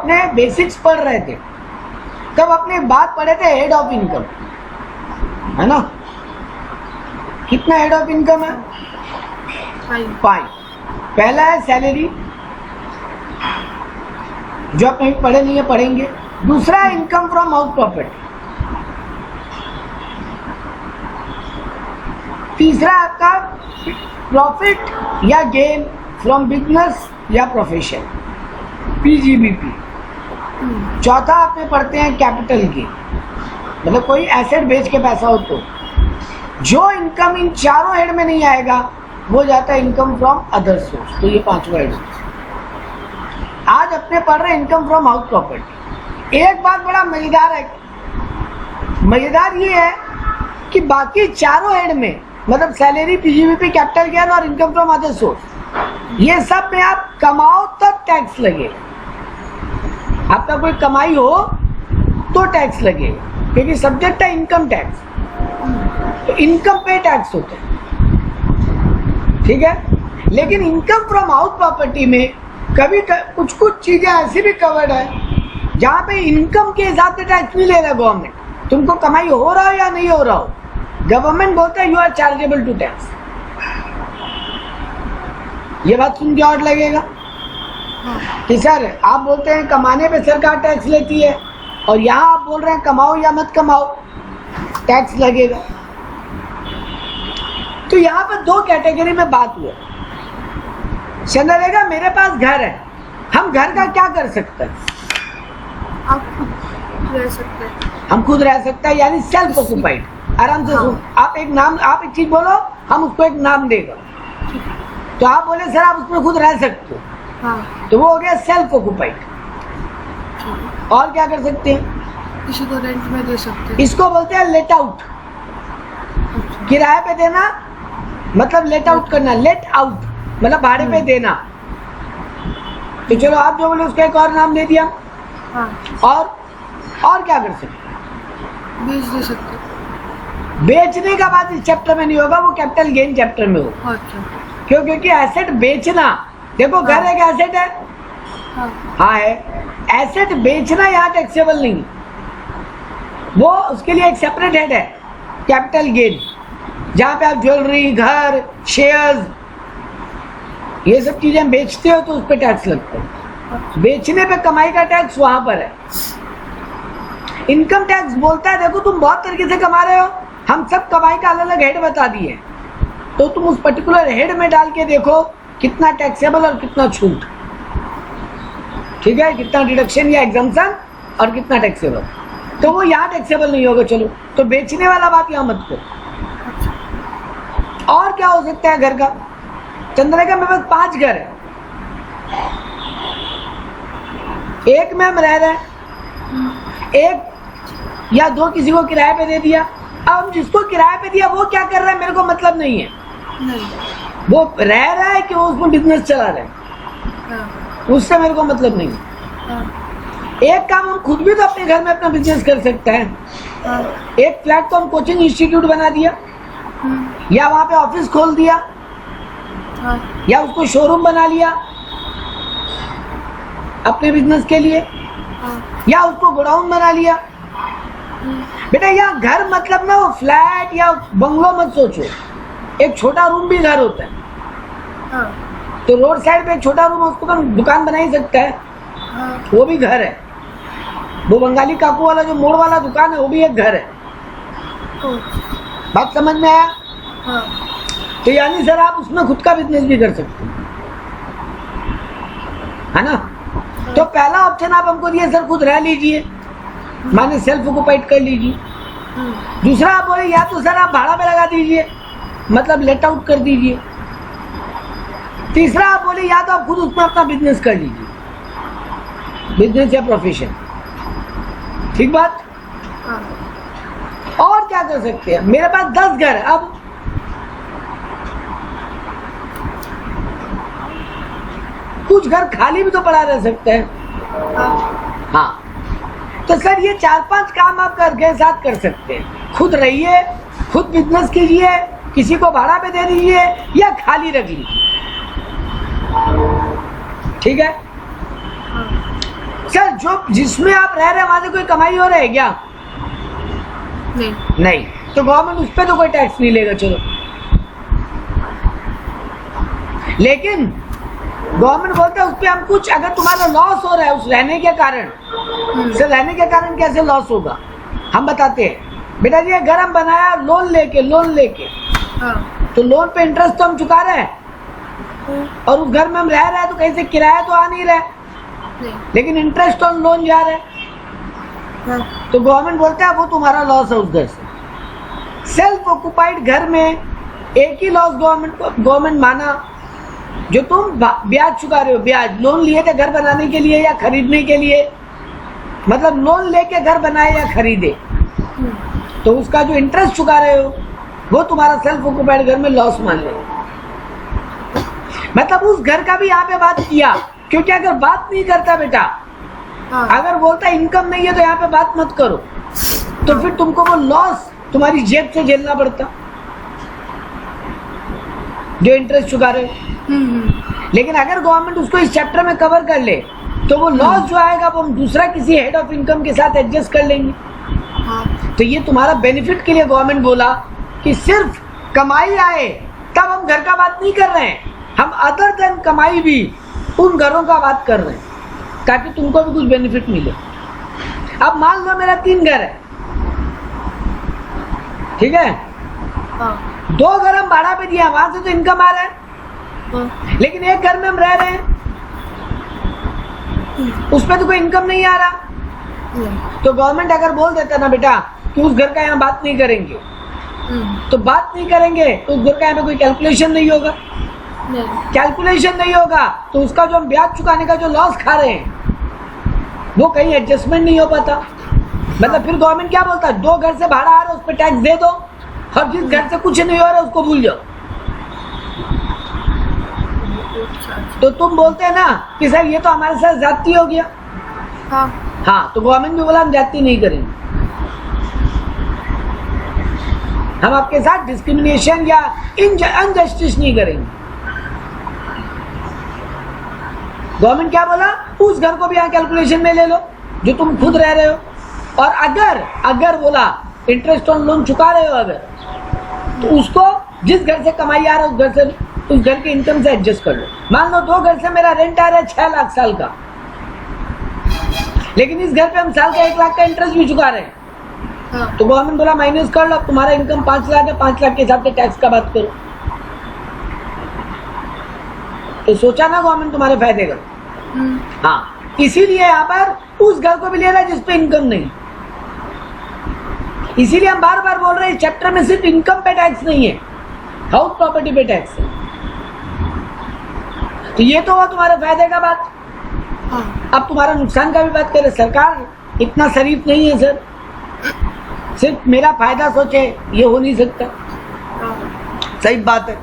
अपने बेसिक्स पढ़ रहे थे तब अपने बात पढ़े थे हेड ऑफ इनकम, है ना? कितना हेड ऑफ इनकम है? 5। पहला है सैलरी, जो आप कहीं पढ़े नहीं है, पढ़ेंगे। दूसरा है इनकम फ्रॉम हाउस प्रॉपर्टी। तीसरा आपका प्रॉफिट या गेन फ्रॉम बिजनेस या प्रोफेशन, PGBP। चौथा आपने पढ़ते हैं कैपिटल गेन, मतलब कोई एसेट बेच के पैसा हो तो। जो इनकम इन चारों हेड में नहीं आएगा वो जाता है इनकम फ्रॉम अदर सोर्स। तो ये 5वां हेड। आज अपने पढ़ रहे हैं इनकम फ्रॉम हाउस प्रॉपर्टी। एक बात बड़ा मजेदार है, मजेदार ये है कि बाकी चारों हेड में, मतलब सैलरी, PGBP, कैपिटल गेन और इनकम फ्रॉम अदर सोर्स, ये सब में आप कमाओ तब टैक्स लगेगा। आपका कोई कमाई हो तो टैक्स लगेगा, क्योंकि सब्जेक्ट है इनकम टैक्स, तो इनकम पे टैक्स होता है, ठीक है। लेकिन इनकम फ्रॉम हाउस प्रॉपर्टी में कभी कुछ कुछ चीजें ऐसी भी कवर्ड है जहाँ पे इनकम के हिसाब से टैक्स नहीं ले रहा गवर्नमेंट। तुमको कमाई हो रहा हो या नहीं हो रहा हो, गवर्नमेंट बोलता है you are chargeable to tax. ये बात सुन के और लगेगा कि सर आप बोलते हैं कमाने पे सरकार टैक्स लेती है, और यहाँ आप बोल रहे हैं कमाओ या मत कमाओ टैक्स लगेगा। तो यहाँ पर 2 कैटेगरी में बात हुआ। चंद्रलेखा, मेरे पास घर है, हम घर का क्या कर सकते हैं? आप खुद रह सकते हैं। हम खुद रह सकते हैं, यानी सेल्फ ऑक्युपाइड। आराम से सुन, आप एक चीज बोलो, हम उसको एक नाम देगा। तो आप बोले सर आप उसमें खुद रह सकते हो, हाँ, तो वो हो गया सेल्फ ऑक्युपाइड। और क्या कर सकते हैं? किसी को रेंट में दे सकते हैं। इसको बोलते हैं लेट आउट। किराए पे देना मतलब लेट आउट करना, लेट आउट मतलब भाड़े पे देना। तो चलो आप जो बोले उसका एक और नाम दे दिया। हाँ, और क्या कर सकते? बेच दे सकते हैं। बेचने का बात इस चैप्टर में नहीं होगा, वो कैपिटल गेन चैप्टर में होगा। अच्छा, क्यों? क्योंकि एसेट बेचना, देखो घर एक एसेट है, हाँ, हाँ है, एसेट बेचना यहाँ टैक्सेबल नहीं, वो उसके लिए एक सेपरेट हेड है कैपिटल गेन, जहाँ पे आप ज्वेलरी, घर, शेयर्स, ये सब चीजें बेचते हो तो उस पर टैक्स लगता है। बेचने पे कमाई का टैक्स वहां पर है। इनकम टैक्स बोलता है देखो तुम बहुत तरीके से कमा रहे हो, हम सब कमाई का अलग अलग हेड बता दिए, तो तुम उस पर्टिकुलर हेड में डाल के देखो कितना टैक्सेबल और कितना छूट, ठीक है, कितना डिडक्शन या एग्जम्पशन और कितना टैक्सेबल। तो वो यहाँ टैक्सेबल नहीं होगा। चलो, तो बेचने वाला बात यहाँ मत करो। और क्या हो सकता है घर का? चंद्रलेखा, मेरे पास 5 घर है, एक में हम रह रहे हैं, एक या 2 किसी को किराए पे दे दिया। अब हम जिसको किराए पे दिया वो क्या कर रहा है मेरे को मतलब नहीं है, नहीं, वो रह रहा है कि वो उसमें बिजनेस चला रहा है, हाँ, उससे मेरे को मतलब नहीं है। हाँ, एक काम हम खुद भी तो अपने घर में अपना बिजनेस कर सकते हैं। हाँ, एक फ्लैट को हम कोचिंग इंस्टीट्यूट बना दिया, या वहां पे ऑफिस खोल दिया, हाँ, या उसको शोरूम बना लिया अपने बिजनेस के लिए, हाँ, या उसको गोडाउन बना लिया। बेटा यहाँ घर मतलब ना वो फ्लैट या बंगलो मत सोचो, एक छोटा रूम भी घर होता है। हाँ, तो रोड साइड पे एक छोटा रूम है, उसको तो दुकान बना ही सकता है, हाँ, वो भी घर है। वो बंगाली काकू वाला जो मोड़ वाला दुकान है वो भी एक घर है। बात समझ में आया? हाँ, तो यानी सर आप उसमें खुद का बिजनेस भी कर सकते हो, है ना? तो पहला ऑप्शन आप हमको दिए सर खुद रह लीजिए, माने सेल्फ ऑक्युपाइड कर लीजिए। दूसरा आप बोले या तो सर आप भाड़ा पे लगा दीजिए, मतलब लेट आउट कर दीजिए। तीसरा आप बोले या तो आप खुद उसमें अपना बिजनेस कर लीजिए, बिजनेस या प्रोफेशन। ठीक बात? हाँ, और क्या कर सकते हैं? मेरे पास 10 घर है, अब कुछ घर खाली भी तो पड़ा रह सकते हैं। हाँ, हाँ, तो सर ये 4-5 काम आप घर के साथ कर सकते हैं। खुद रहिए, खुद बिजनेस कीजिए, किसी को भाड़ा पे दे दीजिए या खाली रख लीजिए। ठीक है हाँ, सर, जो जिसमें आप रह रहे हैं वहां से कोई कमाई हो रहा है क्या? नहीं। नहीं, तो गवर्नमेंट उस पर तो कोई टैक्स नहीं लेगा। चलो, लेकिन गवर्नमेंट बोलता है उस पर हम कुछ, अगर तुम्हारा लॉस हो रहा है उस रहने के कारण, सर रहने के कारण कैसे लॉस होगा हम बताते हैं। बेटा जी, घर हम बनाया लोन लेके हाँ। तो लोन पे इंटरेस्ट तो हम चुका रहे हैं, और उस घर में हम रह रहे हैं तो कहीं से किराया तो आ नहीं रहा है, नहीं। लेकिन इंटरेस्ट ऑन लोन जा रहा है। हाँ। तो गवर्नमेंट बोलता है वो तुम्हारा लॉस है उस घर से। सेल्फ ऑक्युपाइड घर में एक ही लॉस गवर्नमेंट माना, जो तुम ब्याज चुका रहे हो, ब्याज लोन लिए थे घर बनाने के लिए या खरीदने के लिए, मतलब लोन लेके घर बनाए या खरीदे, तो उसका जो इंटरेस्ट चुका रहे हो वो तुम्हारा सेल्फ ऑक्युपाइड घर में लॉस मान लो। मतलब उस घर का भी यहाँ पे बात किया, क्योंकि अगर बात नहीं करता बेटा, हाँ। अगर बोलता इनकम नहीं है तो यहाँ पे बात मत करो, तो फिर तुमको वो लॉस तुम्हारी जेब से झेलना पड़ता जो इंटरेस्ट चुका रहे हो। लेकिन अगर गवर्नमेंट उसको इस चैप्टर में कवर कर ले तो वो लॉस जो आएगा वो हम दूसरा किसी हेड ऑफ इनकम के साथ एडजस्ट कर लेंगे। हाँ। तो ये तुम्हारा बेनिफिट के लिए गवर्नमेंट बोला कि सिर्फ कमाई आए तब हम घर का बात नहीं कर रहे हैं, हम अदर देन कमाई भी उन घरों का बात कर रहे हैं ताकि तुमको भी कुछ बेनिफिट मिले। अब मान लो मेरा 3 घर है, ठीक है, हाँ। 2 घर हम भाड़ा पे दिया, वहां से तो इनकम आ रहा है, हाँ। लेकिन एक घर में हम रह रहे हैं उस पर तो कोई इनकम नहीं आ रहा। नहीं। तो गवर्नमेंट अगर बोल देता ना बेटा कि उस घर का यहाँ बात नहीं करेंगे, तो बात नहीं करेंगे तो उस घर का यहाँ पे कोई कैलकुलेशन नहीं होगा, नहीं। कैलकुलेशन नहीं होगा तो उसका जो हम ब्याज चुकाने का जो लॉस खा रहे हैं वो कहीं एडजस्टमेंट नहीं हो पाता। मतलब फिर गवर्नमेंट क्या बोलता है, 2 घर से भाड़ा आ रहा है उस पर टैक्स दे दो, और जिस घर से कुछ नहीं हो रहा उसको भूल जाओ। तो तुम बोलते हैं ना कि सर ये तो हमारे साथ ज्यादती हो गया। हाँ। हाँ, तो गवर्नमेंट भी बोला हम ज्यादती नहीं करेंगे, हम आपके साथ डिस्क्रिमिनेशन या अनजस्टिस नहीं करेंगे। गवर्नमेंट क्या बोला, उस घर को भी यहाँ कैलकुलेशन में ले लो जो तुम खुद रह रहे हो, और अगर बोला इंटरेस्ट ऑन लोन चुका रहे हो अगर, तो उसको जिस घर से कमाई आ रहा है उस घर के इनकम से एडजस्ट कर लो। मान लो 2 घर से मेरा रेंट आ रहा है 6 लाख साल का, लेकिन इस घर पे हम साल का 1 लाख का इंटरेस्ट भी चुका रहे हैं, हाँ। तो गवर्नमेंट बोला माइनस कर लो, तुम्हारा इनकम 5 लाख है, 5 लाख के हिसाब से टैक्स का बात करो। तो सोचा ना गवर्नमेंट तुम्हारे फायदे का। हाँ, इसीलिए यहाँ पर उस घर को भी ले रहा है जिसपे इनकम नहीं। इसीलिए हम बार बार बोल रहे हैं इस चैप्टर में सिर्फ इनकम पे टैक्स नहीं है, हाउस प्रॉपर्टी पे टैक्स है। तो ये तो हुआ तुम्हारे फायदे का बात। हाँ। अब तुम्हारा नुकसान का भी बात करें, सरकार इतना शरीफ नहीं है सर, सिर्फ मेरा फायदा सोचे, ये हो नहीं सकता। हाँ। सही बात है,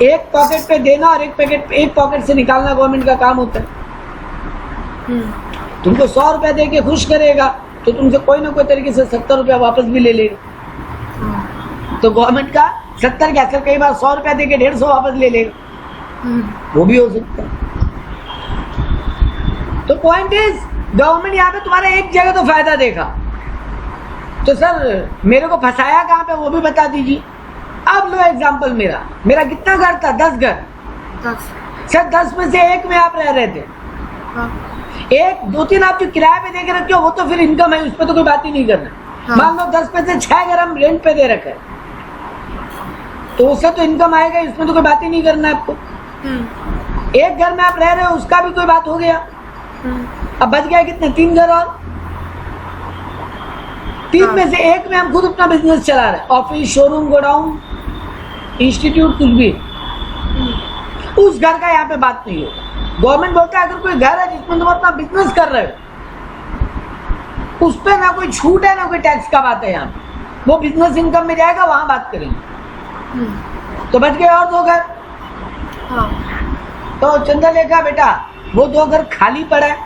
एक पॉकेट पे देना और एक पॉकेट से निकालना गवर्नमेंट का काम होता है। तुमको 100 रुपया दे के खुश करेगा तो तुमसे कोई ना कोई तरीके से 70 रुपया वापस भी ले लेगा। हाँ। तो गवर्नमेंट का 70 क्या सर, कई बार 100 रुपया दे के 150 वापस ले लेगा, वो भी हो सकता है। तो पॉइंट इज, गवर्नमेंट यहाँ पे तुम्हारा एक जगह तो फायदा देखा, तो सर मेरे को फंसाया कहाँ पे वो भी बता दीजिए। अब लो एग्जांपल, मेरा कितना घर था, 10 घर। 10। सर 10 में से 1 में आप रह रहे थे, हाँ। 1 2 3 आप जो किराए पे दे के रखे हो वो तो फिर इनकम है, उस पर तो कोई बात ही नहीं करना। हाँ। मान लो 10 में से 6 घर हम रेंट पे दे रखे, तो उससे तो इनकम आएगा, इसमें तो कोई बात ही नहीं करना है आपको। 1 घर में आप रह रहे हो उसका भी कोई बात हो गया। अब बच गया कितने, 3 घर, और 3 में से 1 में हम खुद अपना बिजनेस चला रहे हैं, ऑफिस, शोरूम, गोडाउन, इंस्टीट्यूट, कुछ भी। उस घर का यहाँ पे बात नहीं होगा। गवर्नमेंट बोलता है अगर कोई घर है जिसमें तुम अपना बिजनेस कर रहे हो, उस पर ना कोई छूट है ना कोई टैक्स का बात है, यहाँ पे वो बिजनेस इनकम में जाएगा, वहां बात करेंगे। तो बच गए और 2 घर। हाँ। तो चंद्रलेखा बेटा वो 2 घर खाली पड़ा है,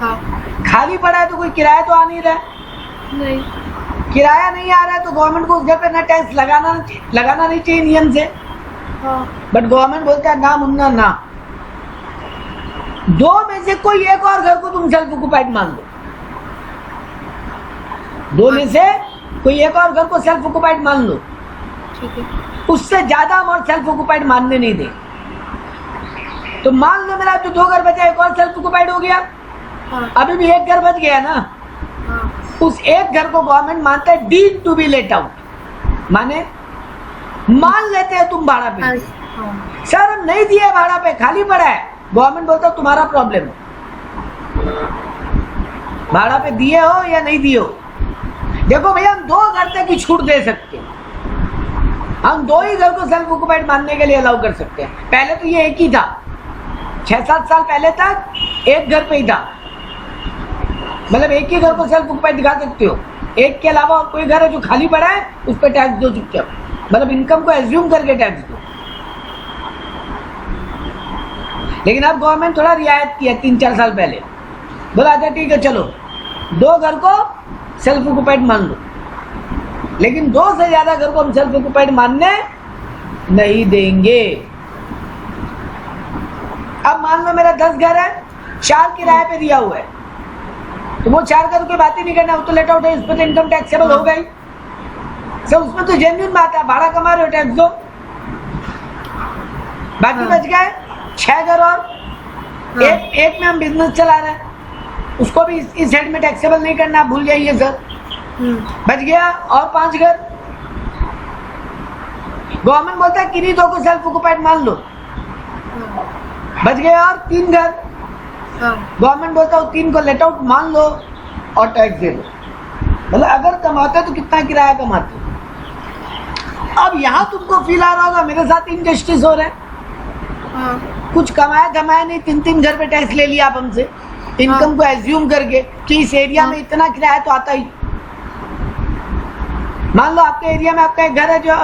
हाँ। खाली पड़ा है तो कोई किराया तो आ नहीं रहा है, नहीं। किराया नहीं आ रहा है तो गवर्नमेंट को उस घर पे ना टैक्स लगाना नहीं चाहिए नियम से। हाँ। बट गवर्नमेंट बोलता है ना मुन्ना ना, दो में से कोई एक और घर को तुम सेल्फ ऑक्युपाइड मान लो, दो में से कोई एक और घर को सेल्फ ऑक्युपाइड मान लो, ठीक है। उससे ज्यादा हम और सेल्फ ऑक्युपाइड मानने नहीं दे। तो मान लो मेरा जो दो घर बचा एक और सेल्फ ऑक्युपाइड हो गया, हाँ, अभी भी एक घर बच गया ना, हाँ, उस एक घर को गवर्नमेंट मानता है deemed to be let out, माने मान लेते हैं तुम भाड़ा पे। हाँ, सर हम नहीं दिए भाड़ा पे, खाली पड़ा है, गवर्नमेंट बोलता है तुम्हारा प्रॉब्लम है, भाड़ा पे दिए हो या नहीं दिए हो। देखो भैया हम दो घर तक की छूट दे सकते हैं, हम दो ही घर को सेल्फ ऑक्युपाइड मानने के लिए अलाउ कर सकते हैं। पहले तो ये एक ही था, 6-7 साल पहले तक एक घर पे ही था, मतलब एक ही घर को सेल्फ ऑक्युपाइड दिखा सकते हो, एक के अलावा और कोई घर है जो खाली पड़ा है उस पर टैक्स दो चुपचाप, मतलब इनकम को एज्यूम करके टैक्स दो। लेकिन अब गवर्नमेंट थोड़ा रियायत किया 3-4 साल पहले, बोला अच्छा ठीक है चलो दो घर को सेल्फ ऑक्युपाइड मान लो, लेकिन दो से ज्यादा घर को हम सेल्फ ऑक्युपाइड मानने नहीं देंगे। अब मान लो मेरा 10 घर है, 4 किराए पे दिया हुआ है, तो वो 4 घर की बात ही नहीं करना, वो तो लेट आउट है, इस पर तो इनकम टैक्सेबल हो गई। सर उसमें तो जेन्युइन बात है, भाड़ा कमा रहे हो टैक्स दो। बाकी बच गए 6 घर और एक में हम बिजनेस चला रहे हैं, उसको भी इस हेड में टैक्सेबल नहीं करना, भूल जाइए सर। बच गया और 5 घर, गवर्नमेंट बोलता है किन्हीं दो को सेल्फ ऑक्युपाइड मान लो, बच गए और 3 घर, गवर्नमेंट बोलता है 3 को लेट आउट मान लो और टैक्स दे दो। मतलब अगर कमाते तो कितना किराया कमाते। अब यहाँ तुमको फील आ रहा होगा मेरे साथ इनजस्टिस हो रहा है, कुछ कमाया नहीं, 3 घर पे टैक्स ले लिया आप हमसे, इनकम को एज्यूम करके कि इस एरिया में इतना किराया तो आता ही। मान लो आपके एरिया में आपका एक घर है जो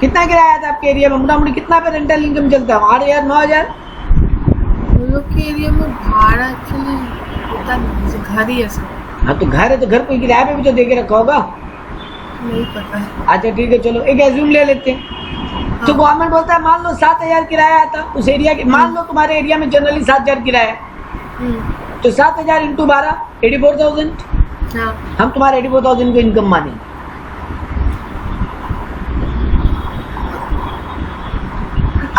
कितना किराया आता है आपके एरिया में, मोटामोटी कितना पे रेंटल इनकम चलता है, 8,000 9,000? हम लोग के एरिया में भाड़ा एक्चुअली होता नहीं, घर ही है सब। हाँ तो घर है तो घर कोई किराए पे भी तो दे के रखा होगा। नहीं पता है। अच्छा ठीक है चलो एक एज्यूम ले लेते हैं, तो गवर्नमेंट बोलता है मान लो 7,000 किराया आता उस एरिया के, मान लो तुम्हारे एरिया में जनरली 7,000 किराया है, तो 7,000 इंटू 12 84,000, हम तुम्हारे 84,000 को इनकम मानेंगे।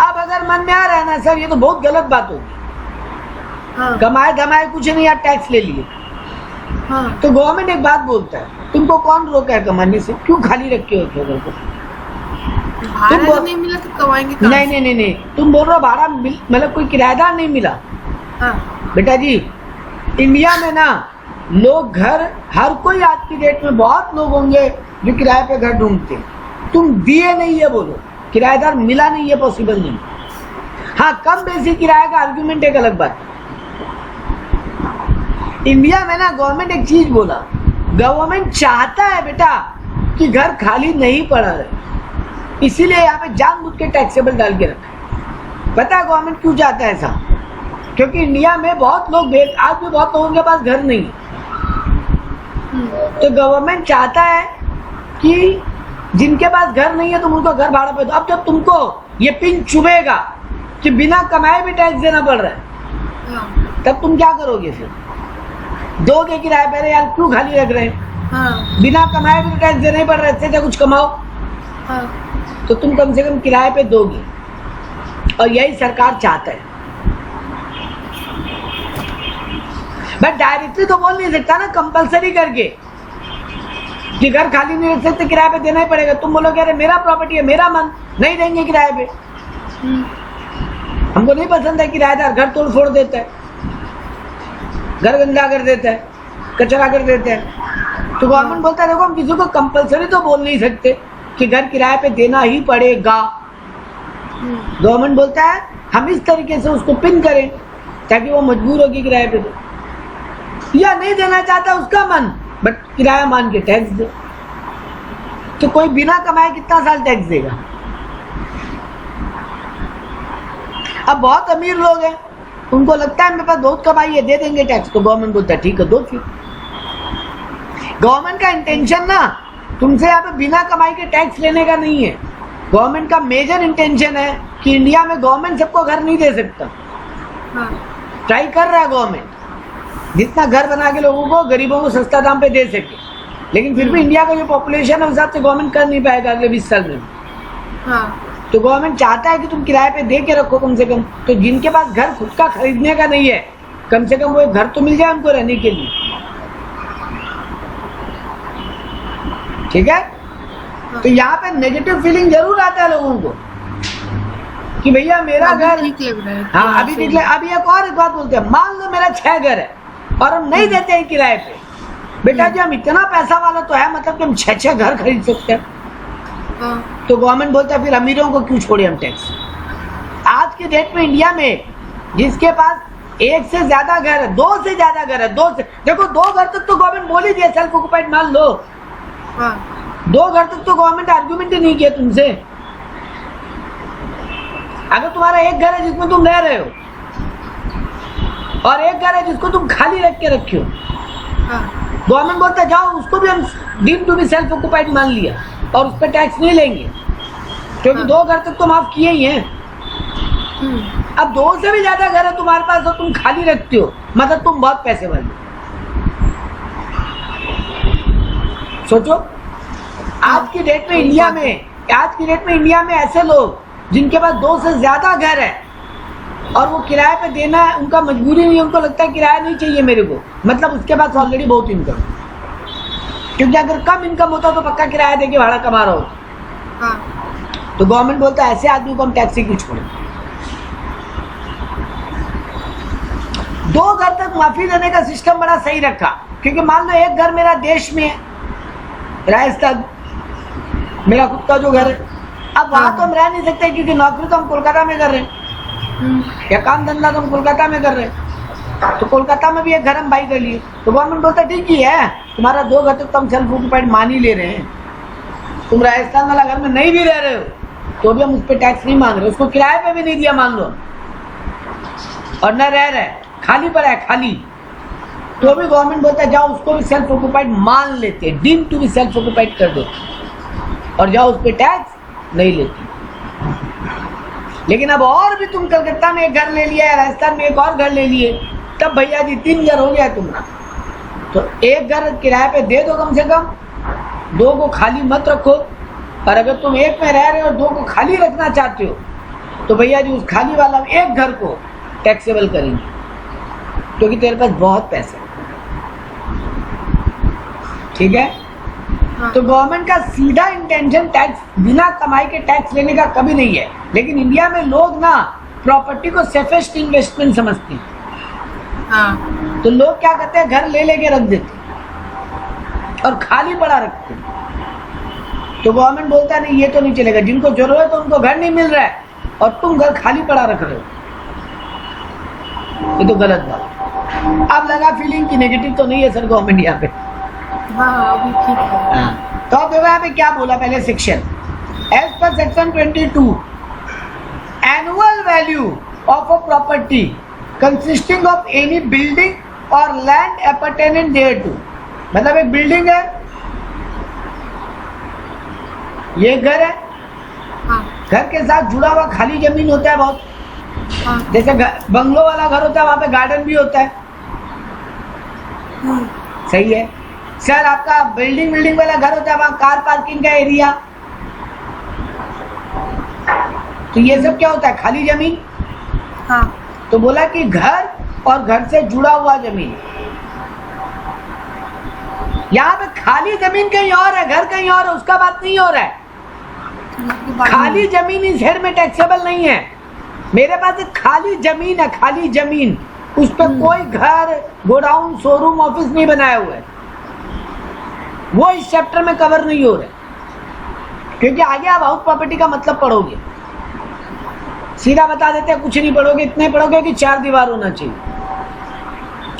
अब अगर मन में आ रहा है ना सर ये तो बहुत गलत बात होगी, कमाए धमाए कुछ नहीं यार टैक्स ले लिए, तो गवर्नमेंट एक बात बोलता है तुमको कौन रोका है कमाने से, क्यों खाली रखे हो घर को, भाड़ा तो नहीं मिला तो कमाएंगे कहाँ से? नहीं तुम बोल रहे हो भाड़ा मतलब कोई किराएदार नहीं मिला। बेटा जी इंडिया में ना लोग घर, हर कोई आज की डेट में बहुत लोग होंगे जो किराए पे घर ढूंढते हैं, तुम दिए नहीं है बोलो, किराएदार मिला नहीं है पॉसिबल नहीं। हाँ कम बेसी किराए का आर्ग्यूमेंट एक अलग बात है। इंडिया में ना गवर्नमेंट एक चीज बोला, गवर्नमेंट चाहता है बेटा कि घर खाली नहीं पड़ा रहे, इसीलिए यहाँ पे जानबूझ के टैक्सेबल डाल के रखा है। पता है गवर्नमेंट क्यों चाहता है ऐसा, क्योंकि इंडिया में बहुत लोग आज भी बहुत लोगों के पास घर नहीं है, तो गवर्नमेंट चाहता है कि जिनके पास घर नहीं है तुम उनको घर भाड़ा पे दो। अब जब तुमको ये पिन चुभेगा कि बिना कमाए भी टैक्स देना पड़ रहा है, तब तुम क्या करोगे फिर, दोगे किराए पे? यार क्यों खाली रख रहे हैं, बिना कमाए भी टैक्स देना ही पड़ रहा है, इससे कुछ कमाओ, तो तुम कम से कम किराए पे दोगे, और यही सरकार चाहता है। बट डायरेक्टली तो बोल नहीं सकता ना कंपलसरी करके कि घर खाली नहीं रख सकते, किराए पे देना ही पड़ेगा। तुम बोलोगे अरे मेरा प्रॉपर्टी है मेरा मन, नहीं देंगे किराए पे, हमको नहीं पसंद है किराएदार घर तोड़ फोड़ देता है, घर गंदा कर देता है, कचरा कर देता है, तो गवर्नमेंट बोलता है देखो हम किसी को कंपलसरी तो बोल नहीं सकते कि घर किराए पे देना ही पड़ेगा। गवर्नमेंट बोलता है हम इस तरीके से उसको पिन करें ताकि वो मजबूर होगी किराए पे दे, या नहीं देना चाहता उसका मन, बट किराया मान के टैक्स दे। तो कोई बिना कमाए कितना साल टैक्स देगा? अब बहुत अमीर लोग हैं, उनको लगता है मेरे पास बहुत कमाई है, दे देंगे टैक्स, तो गवर्नमेंट बोलता है ठीक है दो। फिर गवर्नमेंट का इंटेंशन ना तुमसे यहाँ पे बिना कमाई के टैक्स लेने का नहीं है, गवर्नमेंट का मेजर इंटेंशन है कि इंडिया में गवर्नमेंट सबको घर नहीं दे सकता, ट्राई कर रहा है गवर्नमेंट जितना घर बना के लोगों को, गरीबों को सस्ता दाम पे दे सके, लेकिन फिर भी इंडिया का जो पॉपुलेशन है उस हिसाब से गवर्नमेंट कर नहीं पाएगा अगले 20 साल में। हाँ। तो गवर्नमेंट चाहता है कि तुम किराए पे दे के रखो कम से कम, तो जिनके पास घर खुद का खरीदने का नहीं है, कम से कम वो एक घर तो मिल जाए उनको रहने के लिए। ठीक है, तो यहाँ पे नेगेटिव फीलिंग जरूर आता है लोगों को कि भैया मेरा घर ठीक लग रहा है। हाँ अभी ठीक है। अभी एक बात बोलते हैं, मान लो मेरा 6 घर है और हम नहीं देते हैं किराए पे। बेटा जी हम इतना पैसा वाला तो है, मतलब कि हम 6 घर खरीद सकते हैं। हाँ। तो गवर्नमेंट बोलता है फिर अमीरों को क्यों छोड़े हम टैक्स। आज के डेट में इंडिया में जिसके पास 1 से ज्यादा घर है, 2 से ज्यादा घर है, 2 से देखो 2 घर तक तो गवर्नमेंट बोल ही दिया सेल्फ ऑक्युपाइड मान लो। हाँ। 2 घर तक तो गवर्नमेंट आर्ग्यूमेंट ही नहीं किया तुमसे। अगर तुम्हारा एक घर है जिसमें तुम रह रहे हो और एक घर है जिसको तुम खाली रख के रखे हो, गवर्नमेंट बोलता है जाओ उसको भी हम deem to be self occupied मान लिया और उस पर टैक्स नहीं लेंगे, क्योंकि 2 घर तक तो माफ किए ही हैं। अब 2 से भी ज्यादा घर है तुम्हारे पास और तुम खाली रखते हो, मतलब तुम बहुत पैसे वाले। सोचो आज की डेट में इंडिया में ऐसे लोग जिनके पास 2 से ज्यादा घर है और वो किराए पे देना है, उनका मजबूरी नहीं, उनको लगता है किराया नहीं चाहिए मेरे को, मतलब उसके पास ऑलरेडी बहुत इनकम। क्योंकि अगर कम इनकम होता तो पक्का किराया देके भाड़ा कमा रहा होता। हाँ। तो गवर्नमेंट बोलता है ऐसे आदमी को हम टैक्स से क्यों छोड़े। 2 घर तक माफी देने का सिस्टम बड़ा सही रखा, क्योंकि मान लो एक घर मेरा देश में है, राजस्थान मेरा खुद का जो घर है, अब वहां तो हम रह नहीं सकते क्योंकि नौकरी तो हम कोलकाता में कर रहे हैं या काम धंधा तो हम कोलकाता में कर रहे हैं। तो कोलकाता में भी एक घर हम बाई कर लिए, तो गवर्नमेंट बोलता है ठीक ही है, तुम्हारा 2 घर तक तो हम सेल्फ ऑक्युपाइड मान ही ले रहे हैं, तुम राजस्थान वाला घर में नहीं भी रह रहे हो तो भी हम उस पर टैक्स नहीं मांग रहे, उसको किराए पे भी नहीं दिया मान लो, और न रह रहे खाली पड़ा है खाली, तो भी गवर्नमेंट बोलता है जाओ उसको भी सेल्फ ऑक्युपाइड मान लेते हैं, deem to be self occupied कर दो और जाओ उस पर टैक्स नहीं लेती। लेकिन अब और भी तुम कलकत्ता में एक घर ले लिया है, राजस्थान में एक और घर ले लिए, तब भैया जी 3 घर हो गया तुम्हारा, तो एक घर किराए पे दे दो कम से कम, 2 को खाली मत रखो। और अगर तुम एक में रह रहे हो और 2 को खाली रखना चाहते हो तो भैया जी उस खाली वाला एक घर को टैक्सेबल करेंगे, क्योंकि तेरे पास बहुत पैसा है। ठीक है, तो गवर्नमेंट का सीधा इंटेंशन टैक्स, बिना कमाई के टैक्स लेने का कभी नहीं है। लेकिन इंडिया में लोग ना प्रॉपर्टी को सेफेस्ट इन्वेस्टमेंट समझते हैं। हाँ। तो लोग क्या करते हैं, घर ले लेके रख देते और खाली पड़ा रखते हैं। तो गवर्नमेंट बोलता है नहीं ये तो नहीं चलेगा, जिनको जरूरत है उनको घर नहीं मिल रहा है और तुम घर खाली पड़ा रख रहे हो, ये तो गलत बात। अब लगा फीलिंग की नेगेटिव तो नहीं है सर गवर्नमेंट यहाँ पे। हाँ अभी ठीक है। तो अब देखो यहाँ पे क्या बोला पहले सेक्शन, एज पर section 22 annual value of a property consisting of any building or land appurtenant thereto, मतलब एक बिल्डिंग है, ये घर है, हाँ। घर के साथ जुड़ा हुआ खाली जमीन होता है बहुत, हाँ। जैसे बंगलो वाला घर होता है वहां पे गार्डन भी होता है, सही है सर। आपका बिल्डिंग वाला घर होता है वहां कार पार्किंग का एरिया, तो ये सब क्या होता है, खाली जमीन। हाँ। तो बोला कि घर और घर से जुड़ा हुआ जमीन, यहाँ पे खाली जमीन कहीं और है, घर कहीं और है, उसका बात नहीं हो रहा है। खाली जमीन इस हेड में टैक्सेबल नहीं है। मेरे पास एक खाली जमीन है, खाली जमीन, उस पर कोई घर, गोडाउन, शोरूम, ऑफिस नहीं बनाया हुआ है, वो इस चैप्टर में कवर नहीं हो रहा है, क्योंकि आगे आप हाउस प्रॉपर्टी का मतलब पढ़ोगे, सीधा बता देते हैं कुछ नहीं पढ़ोगे, इतने पढ़ोगे कि 4 दीवार होना चाहिए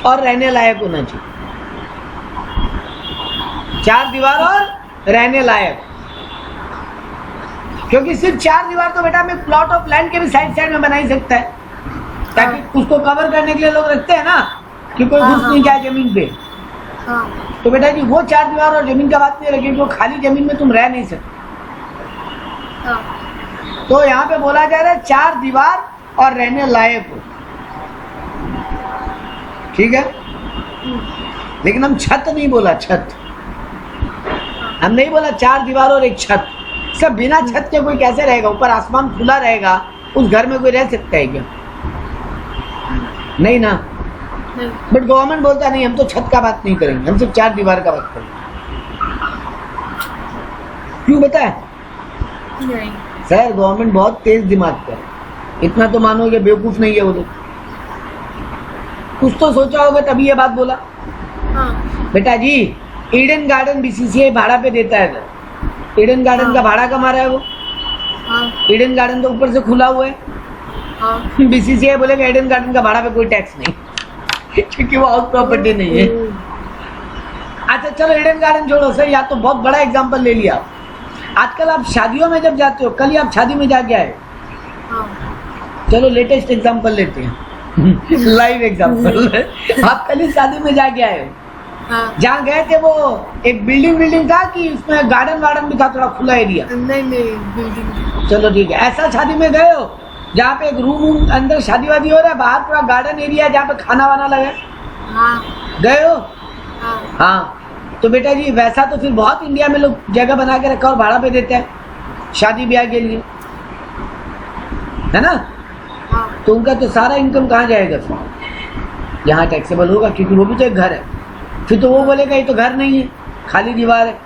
और रहने लायक होना चाहिए, 4 दीवार और रहने लायक। क्योंकि सिर्फ 4 दीवार तो बेटा मैं प्लॉट ऑफ लैंड के भी साइड में बना ही सकता है, ताकि उसको कवर करने के लिए लोग रखते हैं ना कि कोई घुस नहीं जाए जमीन पे। तो बेटा जी वो 4 दीवार और जमीन का बात नहीं रखी, वो खाली जमीन में तुम रह नहीं सकते। तो यहाँ पे बोला जा रहा है 4 दीवार और रहने लायक हो। ठीक है, लेकिन हम छत नहीं बोला, छत हम नहीं बोला, 4 दीवार और एक छत। सब बिना छत के कोई कैसे रहेगा? ऊपर आसमान खुला रहेगा, उस घर में कोई रह सकता है क्या? नहीं ना। बट गवर्नमेंट बोलता नहीं, हम तो छत का बात नहीं करेंगे, हम सिर्फ 4 दीवार का बात करेंगे। क्यों बताए? नहीं सर गवर्नमेंट बहुत तेज दिमाग का है, इतना तो मानोगे बेवकूफ नहीं है वो लोग। कुछ तो सोचा होगा तभी ये बात बोला। हाँ। बेटा जी ईडन गार्डन बीसीसीआई भाड़ा पे देता है घर। ईडन गार्डन का भाड़ा कमा रहा है वो। हाँ। ईडन गार्डन तो ऊपर से खुला हुआ है। हाँ। बीसीसीआई बोलेगा ईडन गार्डन का भाड़ा पे कोई टैक्स नहीं क्योंकि वो हाउस प्रॉपर्टी नहीं है। अच्छा चलो ईडन गार्डन छोड़ो सर, या तो बहुत बड़ा एग्जांपल ले लिया। आजकल आप शादियों में जब जाते हो, कल ही आप शादी में जाके आए, हाँ। चलो लेटेस्ट एग्जांपल लेते हैं लाइव एग्जांपल। आप कल ही शादी में जाके आए हो, हाँ। जहाँ गए थे वो एक बिल्डिंग था कि उसमें गार्डन भी था, थोड़ा खुला एरिया? नहीं बिल्डिंग। चलो ठीक है, ऐसा शादी में गए हो जहाँ पे एक रूम अंदर शादी वादी हो रहा है, बाहर पूरा गार्डन एरिया है जहाँ पे खाना वाना लगा? हाँ। गए हो? हाँ। हाँ। तो बेटा जी वैसा तो फिर बहुत इंडिया में लोग जगह बना के रखा और भाड़ा पे देते हैं शादी ब्याह के लिए, है ना? हाँ। तो उनका तो सारा इनकम कहाँ जाएगा फिर? यहाँ टैक्सेबल होगा, क्योंकि वो भी तो एक घर है। फिर तो वो बोलेगा ये तो घर नहीं है, खाली दीवार है,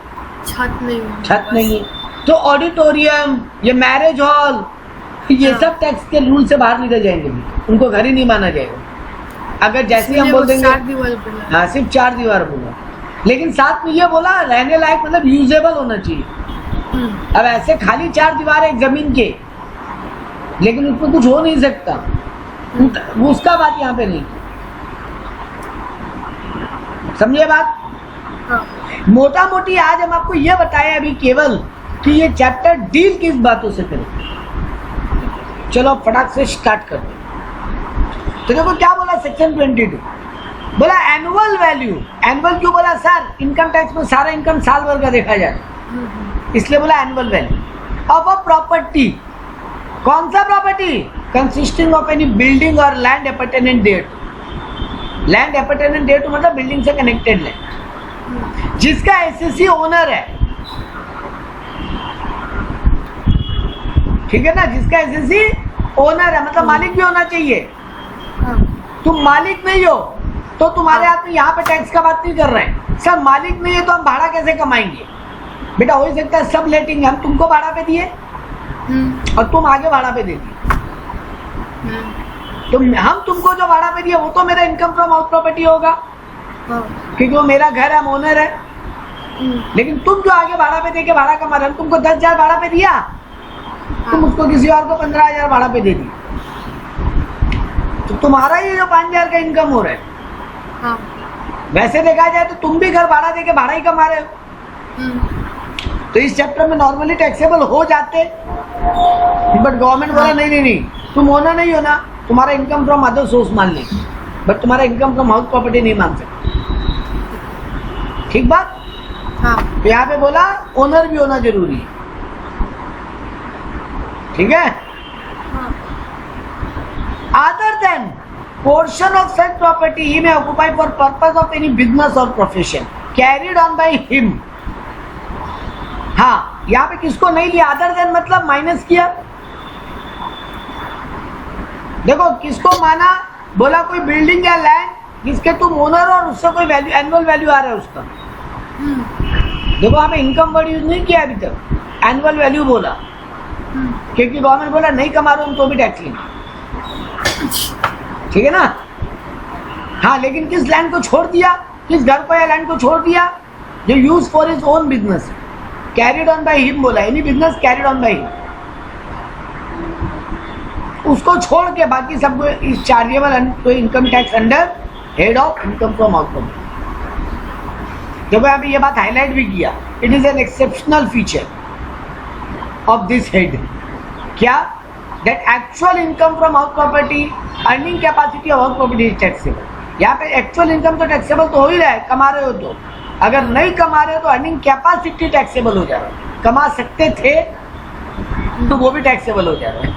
छत नहीं है, छत नहीं है। तो ऑडिटोरियम, ये मैरिज हॉल, ये हाँ। सब टैक्स के रूल से बाहर निकल जाएंगे, उनको घर ही नहीं माना जाएगा। अगर जैसे ही हम बोल देंगे, 4 दीवार बोला। हाँ सिर्फ 4 दीवार बोला, लेकिन साथ में ये बोला रहने लायक, मतलब यूजेबल होना चाहिए। अब ऐसे खाली 4 दीवार एक जमीन के, लेकिन उसमें कुछ हो नहीं सकता, उसका बात यहाँ पे नहीं। समझे बात? हाँ। मोटा मोटी आज हम आपको ये बताया अभी केवल कि ये चैप्टर डील किस बातों से करें। चलो अब फटाक से स्टार्ट करते हैं। तो देखो क्या बोला सेक्शन 22, बोला एनुअल वैल्यू। एनुअल क्यों बोला सर? इनकम टैक्स में सारा इनकम साल भर का देखा जाए, इसलिए बोला annual value of a property. कौन सा property? Consisting of any building or land अपर्टेनेंट देयरटू। Land अपर्टेनेंट देयरटू मतलब बिल्डिंग से कनेक्टेड लैंड, जिसका एसएससी ओनर है, ठीक है ना? जिसका एसएससी ओनर है, मतलब मालिक भी होना चाहिए। तुम मालिक नहीं हो तो तुम्हारे हाथ में यहाँ पे टैक्स का बात नहीं कर रहे हैं। सब मालिक नहीं है तो हम भाड़ा कैसे कमाएंगे? बेटा हो ही सकता है सब लेटिंग हम तुमको भाड़ा पे दिए और तुम आगे भाड़ा पे दे दिए, तो हम तुमको जो भाड़ा पे दिए वो तो मेरा इनकम फ्रॉम हाउस प्रॉपर्टी होगा, क्योंकि वो मेरा घर है, हम ओनर है। लेकिन तुम जो आगे भाड़ा पे दे के भाड़ा कमा रहे हो, तुमको 10,000 भाड़ा पे दिया, तुम उसको किसी और को 15,000 भाड़ा पे दे दी, तो तुम्हारा ये जो 5,000 का इनकम हो रहा है, वैसे देखा जाए तो तुम भी घर भाड़ा दे के भाड़ा ही कमा रहे हो। तो इस चैप्टर में नॉर्मली टैक्सेबल हो जाते, बट गवर्नमेंट बोला नहीं, तुम ओनर नहीं हो ना, तुम्हारा इनकम फ्रॉम अदर सोर्स मान लेंगे, बट तुम्हारा इनकम फ्रॉम हाउस प्रॉपर्टी नहीं मान सकते। ठीक बात? हाँ। तो यहाँ पे बोला ओनर भी होना जरूरी है, ठीक है? Other than portion of such property he may occupy for purpose of any business or profession carried on by him। हाँ, यहाँ पे किसको नहीं लिया? अदर देन मतलब माइनस किया। देखो किसको माना? बोला कोई बिल्डिंग या लैंड जिसके तुम ओनर और उससे कोई वैल्यू, एनुअल वैल्यू आ रहा है उसका। देखो यहाँ पे इनकम वर्ड यूज नहीं किया अभी तक, एनुअल वैल्यू बोला, क्योंकि गवर्नमेंट बोला नहीं कमा रहे हम तो भी टैक्स लेंगे, ठीक है ना? हाँ, लेकिन किस लैंड को छोड़ दिया? किस घर को या लैंड को छोड़ दिया? जो use for his own business, carried on by him बोला, any business carried on by him, उसको छोड़ के बाकी सबको इस chargeable income tax under head of income from house property. देखो यहाँ पे ये बात हाईलाइट भी किया, it is an exceptional feature of this head. क्या? That actual income from house property, earning capacity of house property is taxable. यहाँ पे एक्चुअल इनकम तो टैक्सेबल तो हो ही रहा है, कमा रहे हो तो, अगर नहीं कमा रहे हो तो अर्निंग कैपेसिटी टैक्सेबल हो जा रहा है। कमा सकते थे तो वो भी टैक्सेबल हो जा रहा है,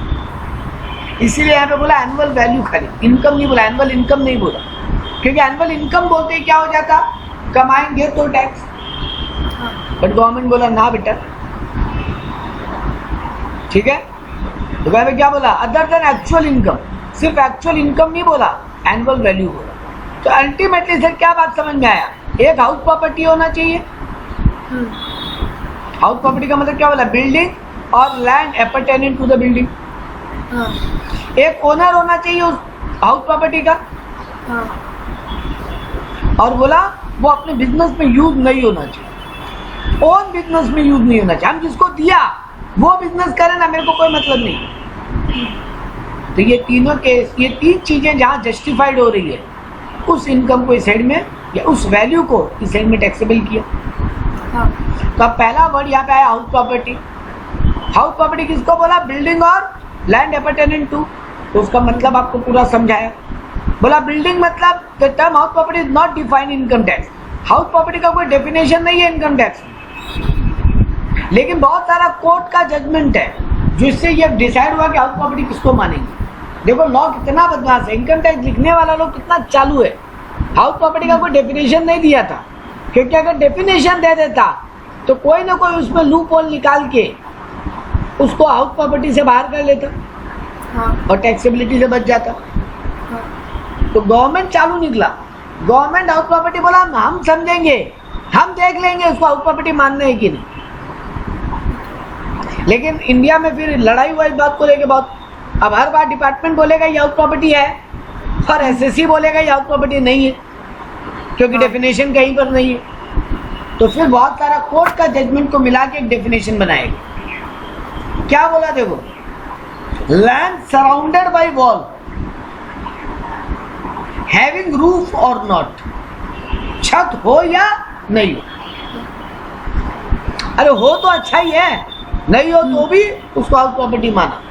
इसीलिए यहाँ पे बोला एनुअल वैल्यू, खाली इनकम नहीं बोला, एनुअल इनकम नहीं बोला। क्योंकि एनुअल इनकम बोलते ही क्या हो जाता, कमाएंगे तो टैक्स। बट गवर्नमेंट बोला ना बेटा, ठीक है। तो गवर्नमेंट क्या बोला, अदर देन एक्चुअल इनकम, सिर्फ एक्चुअल इनकम नहीं बोला, एनुअल वैल्यू बोला। तो अल्टीमेटली सर क्या बात समझ में आया, एक हाउस प्रॉपर्टी होना चाहिए। हाउस प्रॉपर्टी का मतलब क्या बोला, building or land appertaining to the building. एक ओनर होना चाहिए उस हाउस प्रॉपर्टी का, और बोला वो अपने बिजनेस में यूज नहीं होना चाहिए, ओन बिजनेस में यूज नहीं होना चाहिए। हम जिसको दिया वो बिजनेस करे ना, मेरे को कोई मतलब नहीं। तो ये तीनों केस, ये तीन चीजें जहां जस्टिफाइड हो रही है, उस इनकम को इस साइड में या उस वैल्यू को इस साइड में टैक्सेबल किया। तो अब पहला वर्ड यहाँ पे आया हाउस प्रॉपर्टी। हाउस प्रॉपर्टी किसको बोला, building or land appertaining to. तो उसका मतलब आपको पूरा समझाया। बोला बिल्डिंग मतलब the term house property is not defined income tax. House property का कोई डेफिनेशन नहीं है इनकम टैक्स, लेकिन बहुत सारा कोर्ट का जजमेंट है जिससे ये डिसाइड हुआ कि हाउस प्रॉपर्टी किसको मानेंगे। देखो लॉ कितना बदमाश है, इनकम टैक्स लिखने वाला लोग कितना चालू है। हाउस प्रॉपर्टी का कोई डेफिनेशन नहीं दिया था, क्योंकि अगर डेफिनेशन दे देता तो कोई ना कोई उसमें लूप होल निकाल के उसको हाउस प्रॉपर्टी से बाहर कर लेता और टैक्सेबिलिटी से बच जाता। तो गवर्नमेंट चालू निकला, गवर्नमेंट हाउस प्रॉपर्टी बोला हम समझेंगे, हम देख लेंगे उसको हाउस प्रॉपर्टी मानना है कि नहीं। लेकिन इंडिया में फिर लड़ाई हुआ इस बात को लेके बहुत। अब हर बार डिपार्टमेंट बोलेगा ये हाउस प्रॉपर्टी है और एसएससी बोलेगा ये हाउस प्रॉपर्टी नहीं है, क्योंकि डेफिनेशन कहीं पर नहीं है। तो फिर बहुत सारा कोर्ट का जजमेंट को मिला के एक डेफिनेशन बनाएगी। क्या बोला देखो, land surrounded by wall having roof और नॉट, छत हो या नहीं हो। अरे हो तो अच्छा ही है, नहीं हो तो भी उसको हाउस प्रॉपर्टी माना।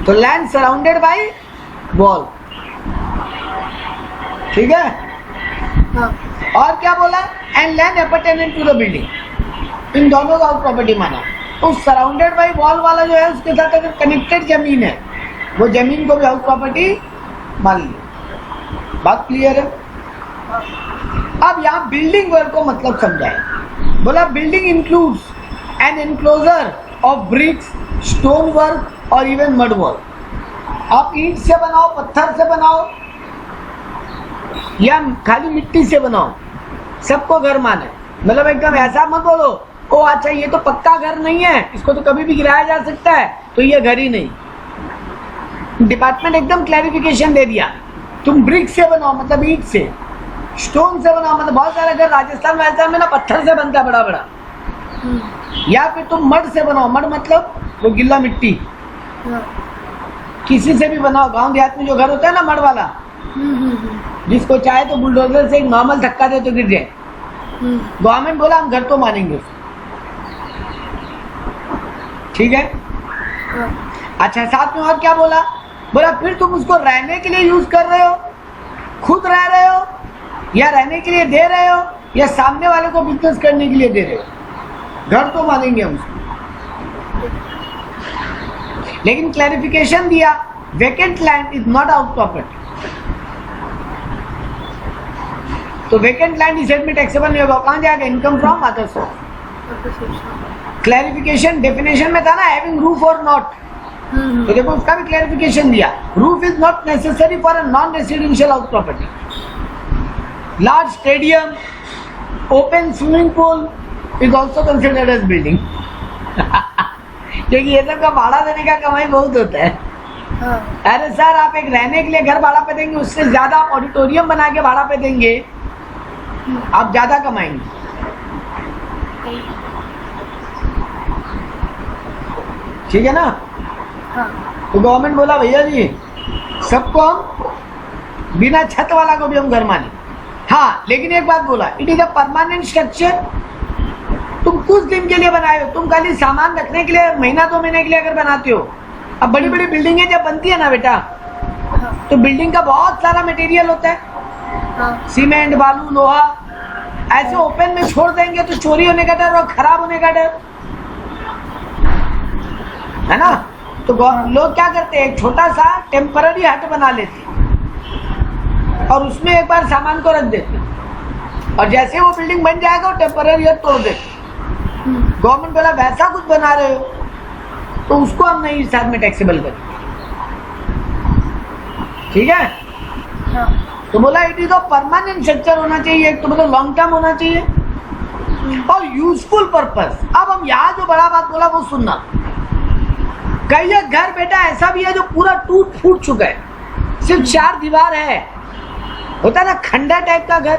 तो लैंड सराउंडेड बाय वॉल, ठीक है। और क्या बोला, and land appertaining to the building, इन दोनों का हाउस प्रॉपर्टी माना। तो सराउंडेड बाय वॉल वाला जो है उसके साथ अगर कनेक्टेड जमीन है, वो जमीन को भी हाउस प्रॉपर्टी मान ली। बात क्लियर है। अब यहाँ बिल्डिंग वर्ड को मतलब समझाए। बोला building includes an enclosure of bricks, stone work or even mud work. आप ईंट से बनाओ, पत्थर से बनाओ या खाली मिट्टी से बनाओ, सबको घर माने। मतलब एकदम ऐसा मत बोलो ओ अच्छा ये तो पक्का घर नहीं है, इसको तो कभी भी गिराया जा सकता है, तो ये घर ही नहीं। डिपार्टमेंट एकदम क्लैरिफिकेशन दे दिया, तुम ब्रिक से बनाओ मतलब ईंट से, स्टोन से बनाओ मतलब बहुत सारे घर राजस्थान राजस्थान में ना पत्थर से बनता है बड़ा बड़ा, या फिर तुम मड से बनाओ, मड मतलब वो गिल्ला मिट्टी, किसी से भी बनाओ। गांव देहात में जो घर होता है ना मड वाला, जिसको चाहे तो बुलडोजर से एक नॉर्मल धक्का दे तो गिर जाए। गवर्नमेंट बोला हम घर तो मानेंगे, ठीक है। अच्छा साथ में और क्या बोला, बोला फिर तुम उसको रहने के लिए यूज कर रहे हो, खुद रह रहे हो या रहने के लिए दे रहे हो या सामने वाले को बिजनेस करने के लिए दे रहे हो, घर तो मानेंगे हम उसको। लेकिन क्लैरिफिकेशन दिया, vacant land is not house property. तो वेकेंट लैंड इस में टैक्सेबल नहीं होगा, कहां जाएगा, income from other source. Clarification definition में था ना हैविंग रूफ और नॉट, तो देखो उसका भी क्लैरिफिकेशन दिया, roof is not necessary for a non residential house property. Large stadium, open swimming pool is also considered as building. क्योंकि ये सब का भाड़ा देने का कमाई बहुत होता है। अरे सर आप एक रहने के लिए घर भाड़ा पे देंगे, उससे ज्यादा आप ऑडिटोरियम बना के भाड़ा पे देंगे, आप ज्यादा कमाएंगे। ठीक है ना। तो गवर्नमेंट बोला भैया जी सबको हम बिना छत वाला को भी हम घर माने। हाँ लेकिन एक बात बोला, it is a permanent structure. तुम कुछ दिन के लिए बनाए हो, तुम खाली सामान रखने के लिए महीना 2 महीने के लिए अगर बनाते हो। अब बड़ी बड़ी बिल्डिंगें जब बनती है ना बेटा, तो बिल्डिंग का बहुत सारा मटेरियल होता है, सीमेंट, बालू, लोहा, ऐसे ओपन में छोड़ देंगे तो चोरी होने का डर और खराब होने का डर है ना। तो लोग क्या करते हैं, एक छोटा सा टेम्पररी हट बना लेते हैं और उसमें एक बार सामान को रख देते हैं और जैसे वो बिल्डिंग बन जाएगा वो टेम्पररी तोड़ देते। गवर्नमेंट बोला वैसा कुछ बना रहे हो तो उसको हम नहीं साथ में टैक्सेबल करें, ठीक है। हाँ। तो बोला it is a permanent structure होना चाहिए, एक तो मतलब लॉन्ग टर्म होना चाहिए और यूजफुल पर्पस। अब हम यहाँ जो बड़ा बात बोला वो सुनना, कई घर बेटा ऐसा भी है जो पूरा टूट फूट चुका है, सिर्फ 4 दीवार है, होता है ना खंडर टाइप का घर।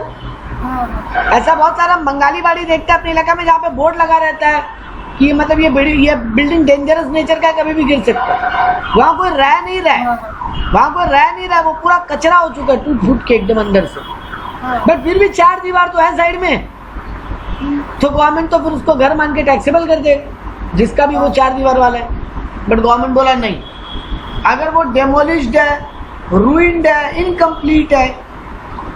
ऐसा बहुत सारा बंगाली बाड़ी देखते हैं अपने इलाका में जहाँ पे बोर्ड लगा रहता है कि मतलब ये बिल्डिंग डेंजरस नेचर का, कभी भी गिर सकता है। वहाँ कोई रह नहीं रहा है, वहाँ कोई रह नहीं रहा है, वो पूरा कचरा हो चुका है टूट फूट के एकदम अंदर से, बट फिर भी 4 दीवार तो है साइड में। तो गवर्नमेंट तो फिर उसको घर मान के टैक्सेबल कर दे जिसका भी वो 4 दीवार वाला है। बट गवर्नमेंट बोला नहीं, अगर वो डेमोलिश्ड है, रूइंड है, इनकम्प्लीट है,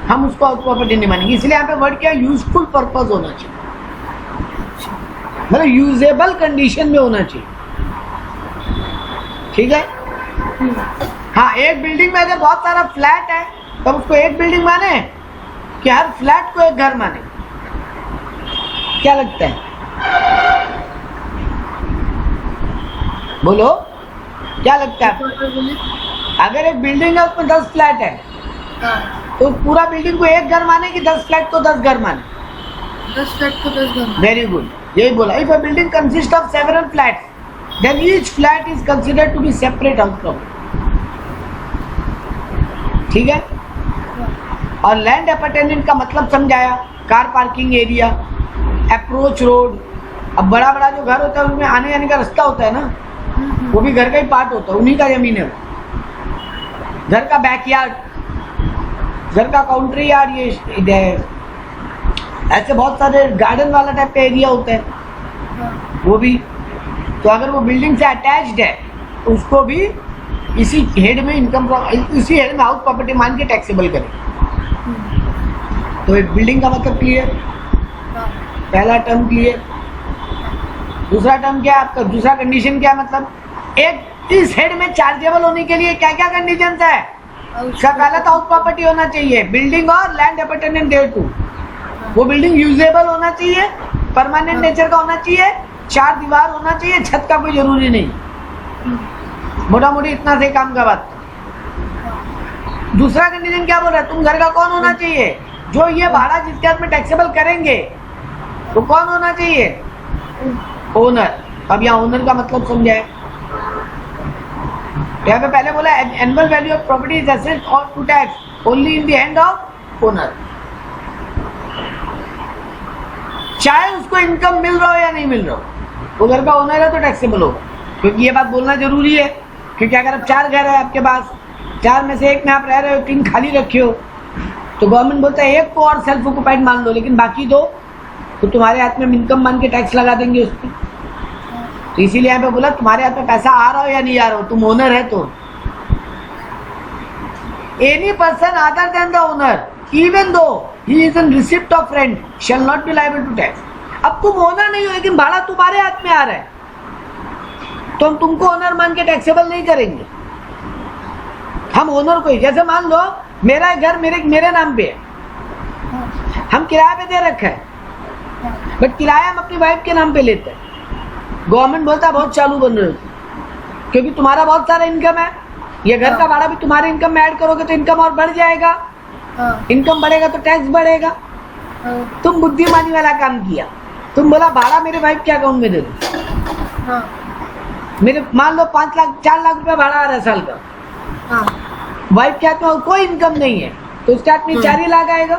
हम उसको आउट प्रॉपर्टी नहीं मानेंगे। इसलिए यहाँ पे वर्ड क्या यूजफुल पर्पस होना चाहिए, मतलब यूजेबल कंडीशन में होना चाहिए, ठीक है। हाँ, एक बिल्डिंग में अगर बहुत सारा फ्लैट है तब उसको एक बिल्डिंग माने कि हर फ्लैट को एक घर माने, क्या लगता है? बोलो क्या लगता है? अगर एक बिल्डिंग है उसमें 10 फ्लैट है तो पूरा बिल्डिंग को एक घर माने कि 10 फ्लैट को 10 घर माने? 10 फ्लैट को 10 घर। वेरी गुड, यही बोला। If a building consist of several flats then each flat is considered to be separate house property, ठीक है। और लैंड अपार्टमेंट का मतलब समझाया, car parking area, approach road. अब बड़ा बड़ा जो घर होता है उसमें आने जाने का रास्ता होता है ना, वो भी घर का ही पार्ट होता है, उन्हीं का जमीन है वो। घर का बैकयार्ड, घर का काउंट्री यार्ड, ये ऐसे बहुत सारे गार्डन वाला टाइप का एरिया होता है वो भी। तो अगर वो बिल्डिंग से अटैच्ड है तो उसको भी इसी हेड में इसी हेड में हाउस प्रॉपर्टी मान के टैक्सेबल करें। तो एक बिल्डिंग का मतलब क्लियर, पहला टर्म क्लियर। दूसरा टर्म क्या है आपका? दूसरा कंडीशन क्या है? मतलब एक इस हेड में चार्जेबल होने के लिए क्या क्या कंडीशन है? सकालत हाउस प्रॉपर्टी होना चाहिए, building or land apartment there to. वो बिल्डिंग यूजेबल होना चाहिए, परमानेंट नेचर का होना चाहिए, 4 दीवार होना चाहिए, छत का कोई जरूरी नहीं। मोटा मोटी इतना से काम का बात। दूसरा कंडीशन क्या बोल रहा है? तुम घर का कौन होना चाहिए? जो ये भाड़ा जिसके हाथ में टैक्सेबल करेंगे वो कौन होना चाहिए? ओनर। अब यहाँ ओनर का मतलब समझाए। यहाँ पे पहले बोला annual value of property is assessed और to tax only in the hand of owner. चाहे उसको इनकम मिल रहा हो या नहीं मिल रहा हो, वो घर का ओनर है तो टैक्सेबल होगा। क्योंकि ये बात बोलना जरूरी है, क्योंकि अगर अब 4 घर है आपके पास, 4 में से एक में आप रह रहे हो, 3 खाली रखे हो, तो गवर्नमेंट बोलता है एक को और सेल्फ ऑक्युपाइड मान लो, लेकिन बाकी 2 तो तुम्हारे हाथ में इनकम मान के टैक्स लगा देंगे उस पर। तो इसीलिए यहाँ पे बोला तुम्हारे हाथ में पैसा आ रहा हो या नहीं आ रहा हो, तुम ओनर है तो। Any person other than the owner even though he is in receipt of rent shall not be liable to tax. अब तुम ओनर नहीं हो लेकिन भाड़ा तुम्हारे हाथ में आ रहा है तो हम तुमको ओनर मान के टैक्सेबल नहीं करेंगे। हम ओनर को ही, जैसे मान लो मेरा घर मेरे नाम पे है, हम किराए पे दे रखा है, बट किराया हम अपनी वाइफ के नाम पे लेते हैं। गवर्नमेंट बोलता है बहुत चालू बन रहे हो क्योंकि तुम्हारा बहुत सारा इनकम है, ये घर का भाड़ा भी तुम्हारे इनकम में ऐड करोगे तो इनकम और बढ़ जाएगा, इनकम बढ़ेगा तो टैक्स बढ़ेगा। तुम बुद्धिमानी वाला काम किया, तुम बोला भाड़ा मेरे वाइफ के अकाउंट में दे दो। मेरे मान लो 4 लाख रुपया भाड़ा आ रहा है साल का, वाइफ के हाथ में कोई इनकम नहीं है तो उसके हाथ में 4 ही लाख आएगा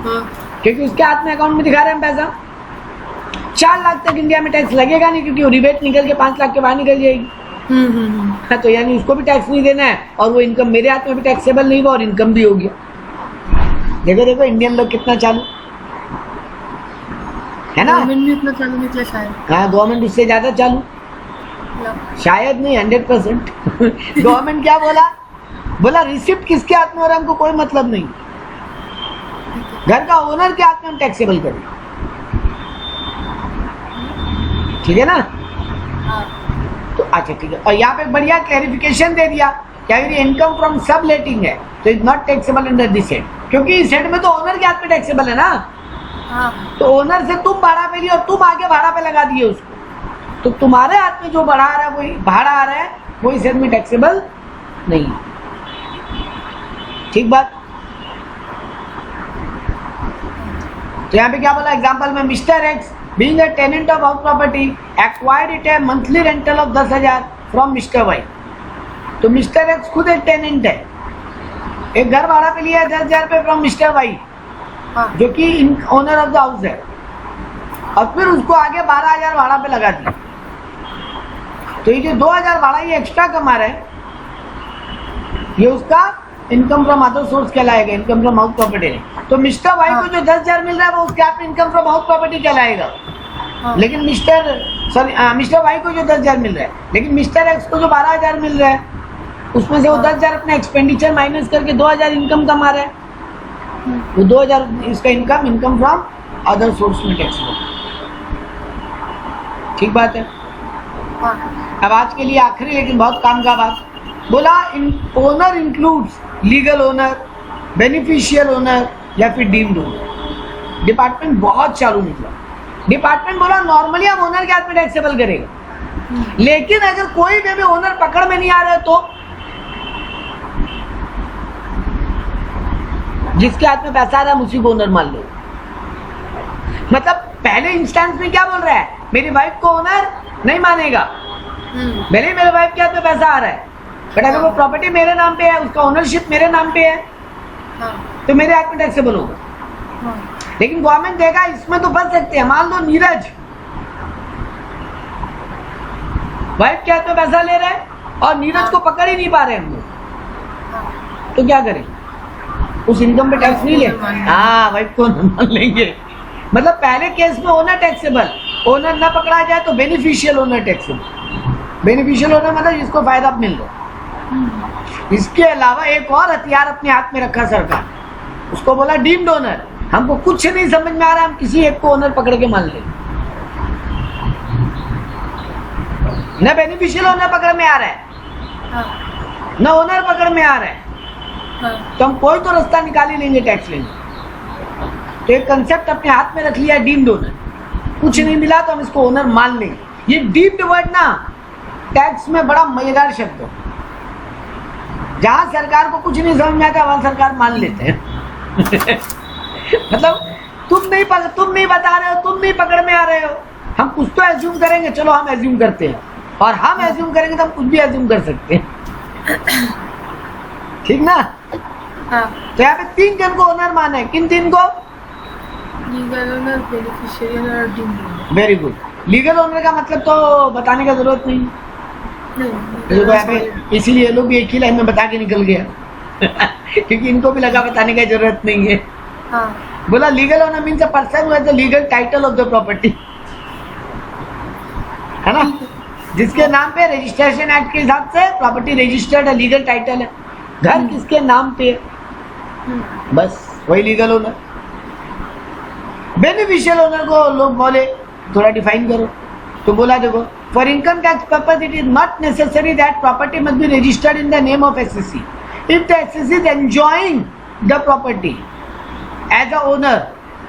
क्योंकि उसके हाथ में अकाउंट में दिखा रहे हैं पैसा। 4 लाख तक इंडिया में टैक्स लगेगा नहीं क्योंकि वो रिबेट निकल के 5 लाख के बाहर निकल जाएगी। तो यानी उसको भी टैक्स नहीं देना है और वो इनकम मेरे हाथ में भी टैक्सेबल नहीं हुआ और इनकम भी हो गया। देखो देखो इंडियन लोग कितना चालू है ना। गवर्नमेंट भी इतना चालू निकला शायद। हाँ, गवर्नमेंट उससे ज्यादा चालू शायद नहीं, 100%। गवर्नमेंट क्या बोला रिसिप्ट किसके हाथ में हो रहा है हमको कोई मतलब नहीं, घर का ओनर के हाथ में हम टैक्सेबल करें, ठीक है ना। तो अच्छा ठीक है। और यहाँ पे बढ़िया क्लैरिफिकेशन दे दिया कि अगर ये इनकम फ्रॉम सब लेटिंग है तो is not taxable under this head, क्योंकि इस हेड में तो ओनर के हाथ में टैक्सेबल है ना। हाँ तो ओनर से तुम भाड़ा पे लिया और तुम आगे भाड़ा पे लगा दिए उसको, तो तुम्हारे हाथ में जो भाड़ा आ रहा है वही भाड़ा आ रहा है, वो इस हेड में टैक्सेबल नहीं है। ठीक बात। तो यहाँ पे क्या बोला एग्जाम्पल में, Mr X being a tenant of house property acquired it a monthly rental of 10,000 from Mr Y. तो मिस्टर एक्स खुद एक टेनेंट है, एक घर भाड़ा पे लिया है 10,000 रुपये फ्रॉम मिस्टर वाई, हाँ जो कि ओनर ऑफ द हाउस है, और फिर उसको आगे 12,000 भाड़ा पे लगा दिया। तो ये जो 2,000 भाड़ा ये एक्स्ट्रा कमा रहा है, ये उसका इनकम फ्रॉम अदर सोर्स कहलाएगा, इनकम फ्रॉम हाउस प्रॉपर्टी नहीं। तो मिस्टर वाई को जो 10,000 मिल रहा है वो उसके हाथ में इनकम फ्रॉम हाउस प्रॉपर्टी कहलाएगा। हाँ लेकिन मिस्टर वाई को जो 10,000 मिल रहा है, लेकिन मिस्टर एक्स को जो 12,000 मिल रहा है, उसमें से वो 10,000 अपने एक्सपेंडिचर माइनस करके 2,000 इनकम कमा रहा है। वो 2,000 इसका इनकम फ्रॉम अदर सोर्स में टैक्सेबल। ठीक बात है। हाँ अब आज के लिए आखिरी लेकिन बहुत काम का बात बोला, owner includes legal owner, beneficial owner या फिर डीम्ड ओनर। डिपार्टमेंट बहुत चालू निकला। डिपार्टमेंट बोला नॉर्मली हम ओनर के हाथ में टैक्सेबल करेगा, लेकिन अगर कोई भी ओनर पकड़ में नहीं आ रहा है तो जिसके हाथ में पैसा आ रहा है उसी को ओनर मान लो। मतलब पहले इंस्टेंस में क्या बोल रहा है, मेरी वाइफ को ओनर नहीं मानेगा, भले ही मेरे वाइफ के हाथ में पैसा आ रहा है, बट अगर वो प्रॉपर्टी मेरे नाम पे है, उसका ओनरशिप मेरे नाम पे है, हाँ तो मेरे हाथ में टैक्सेबल होगा। हाँ लेकिन गवर्नमेंट देगा इसमें तो बच सकते हैं। मान लो नीरज वाइफ के हाथ में पैसा ले रहा है और नीरज को पकड़ ही नहीं पा रहे हम लोग, तो क्या करें, उस इनकम पे टैक्स नहीं ले, हाँ वाइफ को मान लेंगे। मतलब पहले केस में ओनर टैक्सेबल, ओनर ना पकड़ा जाए तो beneficial owner taxable. Beneficial owner मतलब जिसको फायदा मिल रहा। इसके अलावा एक और हथियार अपने हाथ में रखा सरकार, उसको बोला डीम्ड ओनर। हमको कुछ नहीं समझ में आ रहा, हम किसी एक को ओनर पकड़ के मान ले, न बेनिफिशियल ओनर पकड़ में आ रहा है, हाँ न ओनर पकड़ में आ रहा है, हाँ तो हम कोई तो रास्ता निकाल ही लेंगे टैक्स लेंगे। तो एक कंसेप्ट अपने हाथ में रख लिया डीम्ड ओनर। कुछ नहीं मिला तो हम इसको ओनर मान लेंगे। ये डीम्ड वर्ड ना टैक्स में बड़ा मजेदार शब्द है। जहां सरकार को कुछ नहीं समझ में आता वहां सरकार मान लेते हैं। मतलब तुम नहीं बता रहे हो, तुम नहीं पकड़ में आ रहे हो, हम कुछ तो एज्यूम करेंगे, चलो हम एज्यूम करते हैं, और हम एज्यूम करेंगे तो हम कुछ भी एज्यूम कर सकते हैं। ठीक ना। हाँ तो यहाँ पे 3 जन को ओनर माना है। किन 3 को? लीगल ओनर, बेनिफिशियरी ओनर और deemed owner. Very good. Legal owner का मतलब तो बताने का जरूरत नहीं, देखो यहाँ पे इसीलिए ये लोग भी एक ही लाइन में बता के निकल गया। क्योंकि इनको भी लगा बताने की जरूरत नहीं है। हाँ बोला legal owner means a person who has the legal title of the property, है ना, जिसके नाम पे रजिस्ट्रेशन एक्ट के हिसाब से प्रॉपर्टी रजिस्टर्ड है, लीगल टाइटल है, घर किसके नाम पे है, बस वही लीगल ओनर। बेनिफिशियल ओनर को लोग बोले थोड़ा डिफाइन करो, तो बोला देखो for income tax purpose it is not necessary that property must be registered in the name of SSC if the SSC is enjoying the property as a owner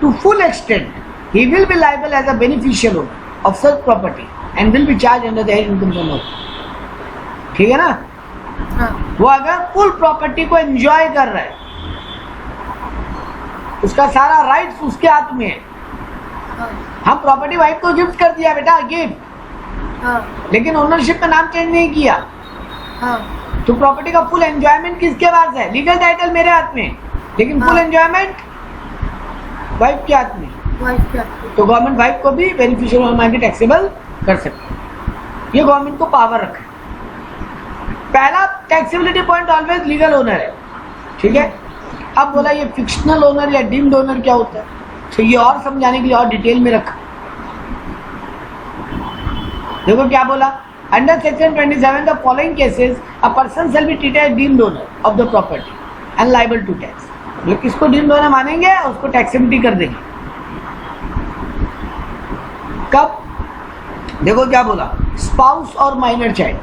to full extent, he will be liable as a beneficial owner of such property and will be charged under the income tax law। ठीक है ना। हाँ वो अगर full property को enjoy कर रहा है, उसका सारा राइट्स उसके हाथ में है। हाँ हम प्रॉपर्टी वाइफ को गिफ्ट कर दिया बेटा, गिफ्ट, हाँ लेकिन ओनरशिप में नाम चेंज नहीं किया, हाँ तो प्रॉपर्टी का फुल एंजॉयमेंट किसके पास है? लीगल टाइटल मेरे हाथ में, लेकिन फुल हाँ। एंजॉयमेंट वाइफ के हाथ में। वाइफ क्या? तो गवर्नमेंट वाइफ को भी बेनिफिशियल ओनर के टैक्सेबल कर सकती है। ये गवर्नमेंट को पावर रखा है। पहला taxability point always legal owner है, ठीक है। अब बोला ये फिक्शनल ओनर या डीम्ड ओनर क्या होता है, तो ये और समझाने के लिए और डिटेल में रखा। देखो क्या बोला, under section 27 the following cases a person shall be treated as deemed owner of the property and liable to tax. मतलब किसको डीम्ड ओनर मानेंगे, उसको टैक्सेबिलिटी कर देंगे। कब? देखो क्या बोला, स्पाउस और माइनर चाइल्ड।